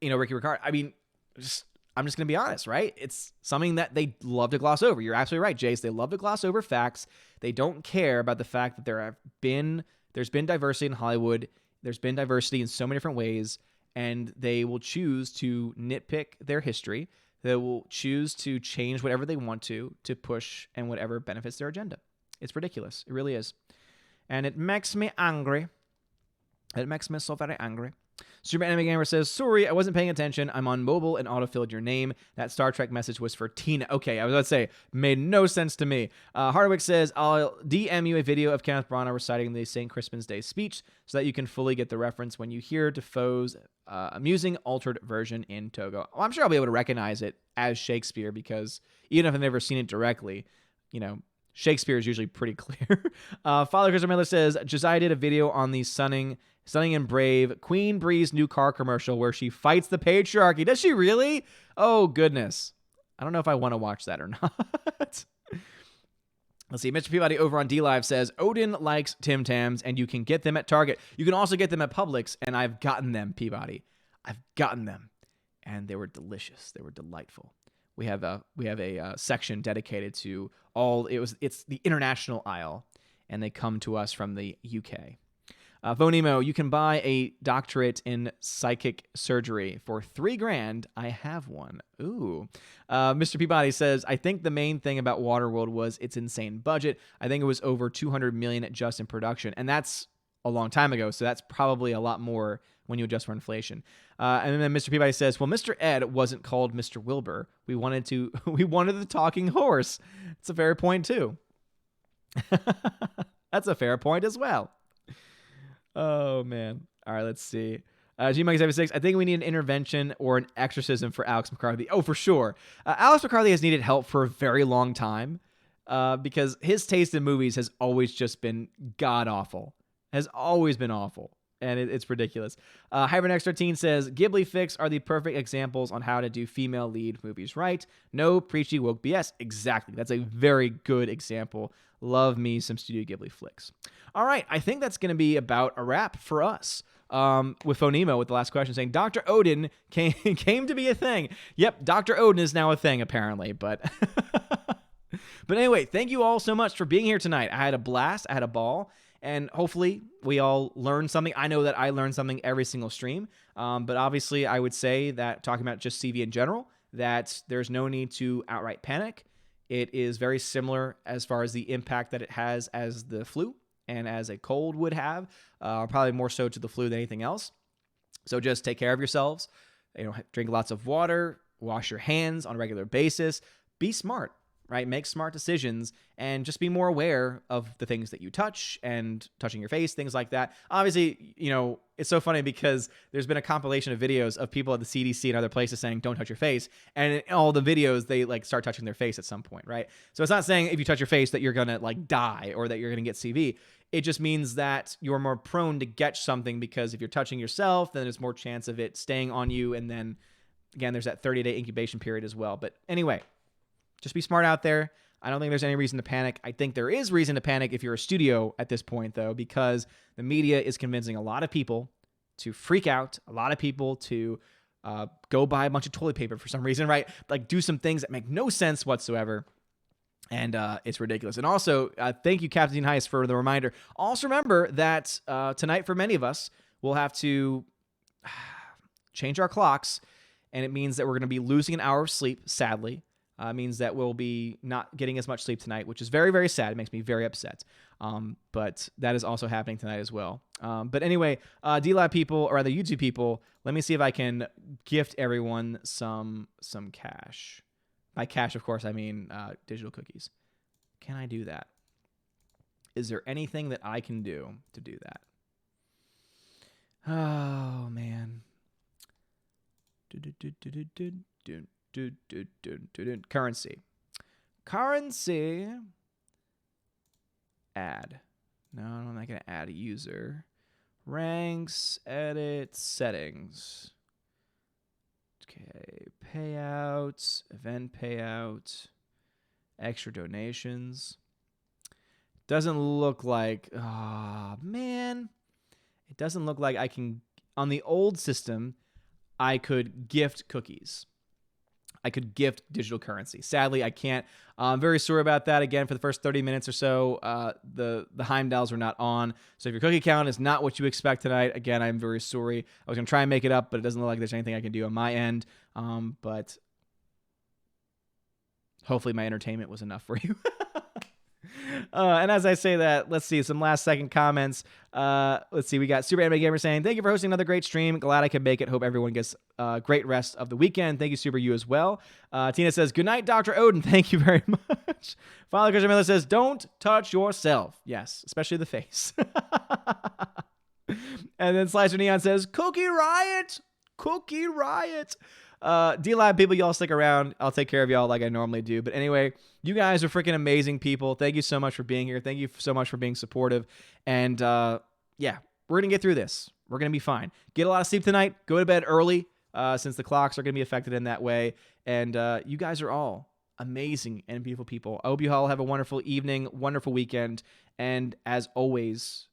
Ricky Ricardo, I'm just going to be honest, right? It's something that they love to gloss over. You're absolutely right, Jace. They love to gloss over facts. They don't care about the fact that there's been diversity in Hollywood. There's been diversity in so many different ways, and they will choose to nitpick their history. They will choose to change whatever they want to push and whatever benefits their agenda. It's ridiculous. It really is. And it makes me angry. It makes me so very angry. Super Anime Gamer says, sorry, I wasn't paying attention. I'm on mobile and autofilled your name. That Star Trek message was for Tina. Okay, I was about to say, made no sense to me. Hardwick says, I'll DM you a video of Kenneth Branagh reciting the St. Crispin's Day speech so that you can fully get the reference when you hear Defoe's amusing altered version in Togo. Well, I'm sure I'll be able to recognize it as Shakespeare, because even if I've never seen it directly, Shakespeare is usually pretty clear. Father Christopher Miller says, Josiah did a video on the Stunning and Brave Queen Bree's new car commercial where she fights the patriarchy. Does she really? Oh, goodness. I don't know if I want to watch that or not. Let's see. Mr. Peabody over on DLive says, Odin likes Tim Tams, and you can get them at Target. You can also get them at Publix, and I've gotten them, Peabody. I've gotten them, and they were delicious. They were delightful. We have a section dedicated to it's the international aisle, and they come to us from the UK. Vonemo, you can buy a doctorate in psychic surgery for $3,000. I have one. Ooh. Mr. Peabody says, I think the main thing about Waterworld was its insane budget. I think it was over $200 million just in production, and that's a long time ago, so that's probably a lot more when you adjust for inflation. And then Mr. Peabody says, well, Mr. Ed wasn't called Mr. Wilbur. We wanted the talking horse. It's a fair point, too. That's a fair point as well. Oh, man. All right, let's see. G-Mike76, I think we need an intervention or an exorcism for Alex McCarthy. Oh, for sure. Alex McCarthy has needed help for a very long time because his taste in movies has always just been god-awful. Has always been awful. And it's ridiculous. HyberNex13 says, Ghibli Fix are the perfect examples on how to do female lead movies right. No preachy woke BS. Exactly. That's a very good example. Love me some Studio Ghibli flicks. All right. I think that's going to be about a wrap for us. With Phonemo with the last question saying, Dr. Odin came to be a thing. Yep, Dr. Odin is now a thing, apparently. But but anyway, thank you all so much for being here tonight. I had a blast. I had a ball. And hopefully we all learned something. I know that I learned something every single stream. But obviously I would say that talking about just CV in general, that there's no need to outright panic. It is very similar as far as the impact that it has as the flu and as a cold would have, probably more so to the flu than anything else. So just take care of yourselves. Drink lots of water, wash your hands on a regular basis, be smart. Right? Make smart decisions and just be more aware of the things that you touch and touching your face, things like that. Obviously, it's so funny because there's been a compilation of videos of people at the CDC and other places saying, don't touch your face. And in all the videos, they start touching their face at some point, right? So it's not saying if you touch your face that you're going to die or that you're going to get CV. It just means that you're more prone to get something because if you're touching yourself, then there's more chance of it staying on you. And then again, there's that 30-day incubation period as well. But anyway, just be smart out there. I don't think there's any reason to panic. I think there is reason to panic if you're a studio at this point, though, because the media is convincing a lot of people to freak out, a lot of people to go buy a bunch of toilet paper for some reason, right? Do some things that make no sense whatsoever. And it's ridiculous. And also, thank you, Captain Heist, for the reminder. Also remember that tonight, for many of us, we'll have to change our clocks, and it means that we're going to be losing an hour of sleep, sadly. Means that we'll be not getting as much sleep tonight, which is very, very sad. It makes me very upset. But that is also happening tonight as well. But anyway, D-Lab people, or rather YouTube people, let me see if I can gift everyone some cash. By cash, of course, I mean digital cookies. Can I do that? Is there anything that I can do to do that? Oh, man. Currency. Add. No, I'm not going to add a user. Ranks, edit, settings. Okay, payouts, event payout, extra donations. Doesn't look like, man. It doesn't look like I can, on the old system, I could gift cookies. I could gift digital currency. Sadly, I can't. I'm very sorry about that. Again, for the first 30 minutes or so, the Heimdalls were not on. So if your cookie count is not what you expect tonight, again, I'm very sorry. I was going to try and make it up, but it doesn't look like there's anything I can do on my end. But hopefully my entertainment was enough for you. And as I say that, let's see some last second comments. Let's see. We got Super Anime Gamer saying, thank you for hosting another great stream. Glad I could make it. Hope everyone gets a great rest of the weekend. Thank you, Super, you as well. Tina says, good night, Dr. Odin. Thank you very much. Father Christian Miller says, don't touch yourself. Yes, especially the face. And then Slicer Neon says, Cookie Riot. Cookie Riot. D-Lab people, y'all stick around. I'll take care of y'all like I normally do. But anyway, you guys are freaking amazing people. Thank you so much for being here. Thank you so much for being supportive. And yeah, we're going to get through this. We're going to be fine. Get a lot of sleep tonight. Go to bed early since the clocks are going to be affected in that way. And you guys are all amazing and beautiful people. I hope you all have a wonderful evening, wonderful weekend. And as always,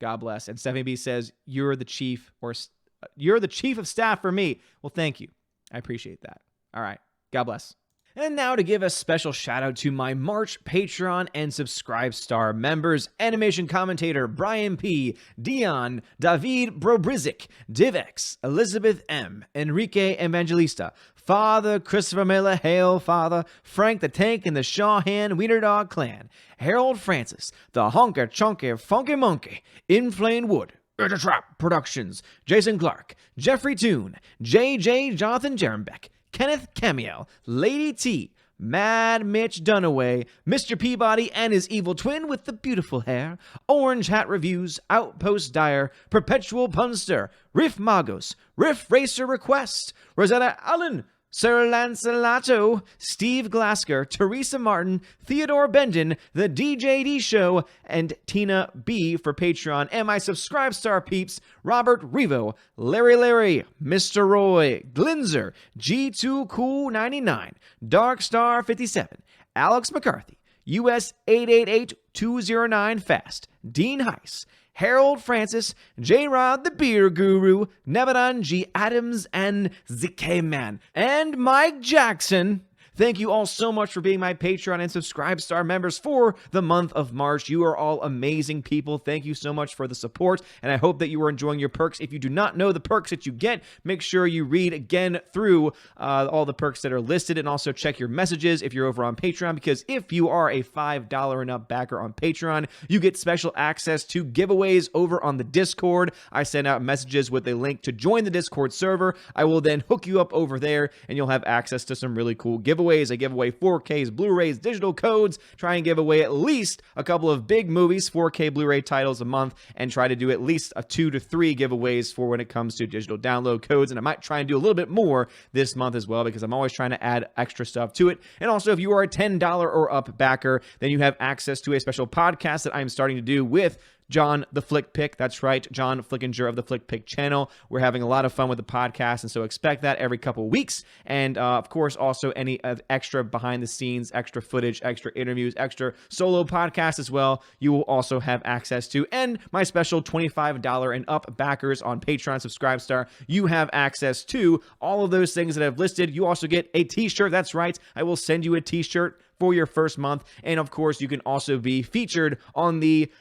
God bless. And Stephanie B says, you're the chief of staff for me. Well, thank you. I appreciate that. All right. God bless. And now to give a special shout out to my March Patreon and Subscribe Star members, animation commentator Brian P., Dion, David Brobrizik, Divex, Elizabeth M., Enrique Evangelista, Father Christopher Miller, Hail Father, Frank the Tank and the Shawhan Wiener Dog Clan, Harold Francis, the Honker Chonker Funky Monkey, Inflamed Wood, Trap Productions, Jason Clark, Jeffrey Toon, JJ Jonathan Jerembeck, Kenneth Camiel, Lady T, Mad Mitch Dunaway, Mr. Peabody and his evil twin with the beautiful hair, Orange Hat Reviews, Outpost Dyer, Perpetual Punster, Riff Magos, Riff Racer Request, Rosetta Allen, Sir Lancelato, Steve Glasker, Teresa Martin, Theodore Bendon, The DJD Show, and Tina B for Patreon, and my Subscribe Star peeps, Robert Revo, Larry, Mr. Roy, Glinzer, G2 Cool 99, Dark Star 57, Alex McCarthy, US 888209 Fast, Dean Heiss, Harold Francis, J-Rod the Beer Guru, Nebadan G. Adams, and ZK Man, and Mike Jackson. Thank you all so much for being my Patreon and Subscribe Star members for the month of March. You are all amazing people. Thank you so much for the support, and I hope that you are enjoying your perks. If you do not know the perks that you get, make sure you read again through all the perks that are listed, and also check your messages if you're over on Patreon, because if you are a $5 and up backer on Patreon, you get special access to giveaways over on the Discord. I send out messages with a link to join the Discord server. I will then hook you up over there, and you'll have access to some really cool giveaways. I give away 4Ks, Blu-rays, digital codes, try and give away at least a couple of big movies, 4K Blu-ray titles a month, and try to do at least 2 to 3 giveaways for when it comes to digital download codes. And I might try and do a little bit more this month as well, because I'm always trying to add extra stuff to it. And also, if you are a $10 or up backer, then you have access to a special podcast that I'm starting to do with John the Flick Pick. That's right, John Flickinger of the Flick Pick channel. We're having a lot of fun with the podcast, and so expect that every couple weeks. And of course, also any extra behind the scenes, extra footage, extra interviews, extra solo podcasts as well, you will also have access to. And my special $25 and up backers on Patreon Subscribe Star, you have access to all of those things that I've listed. You also get a t-shirt. That's right, I will send you a t-shirt for your first month. And of course, you can also be featured on the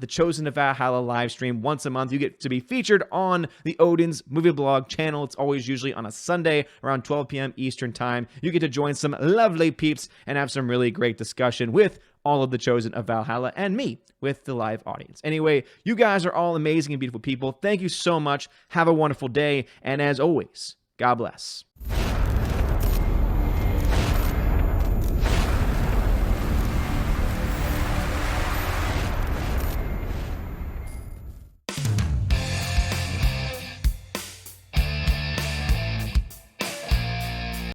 Chosen to Valhalla live stream once a month. You get to be featured on the Odin's Movie Blog channel. It's always usually on a Sunday around 12 p.m. Eastern time. You get to join some lovely peeps and have some really great discussion with all of the Chosen of Valhalla and me with the live audience. Anyway, you guys are all amazing and beautiful people. Thank you so much. Have a wonderful day. And as always, God bless.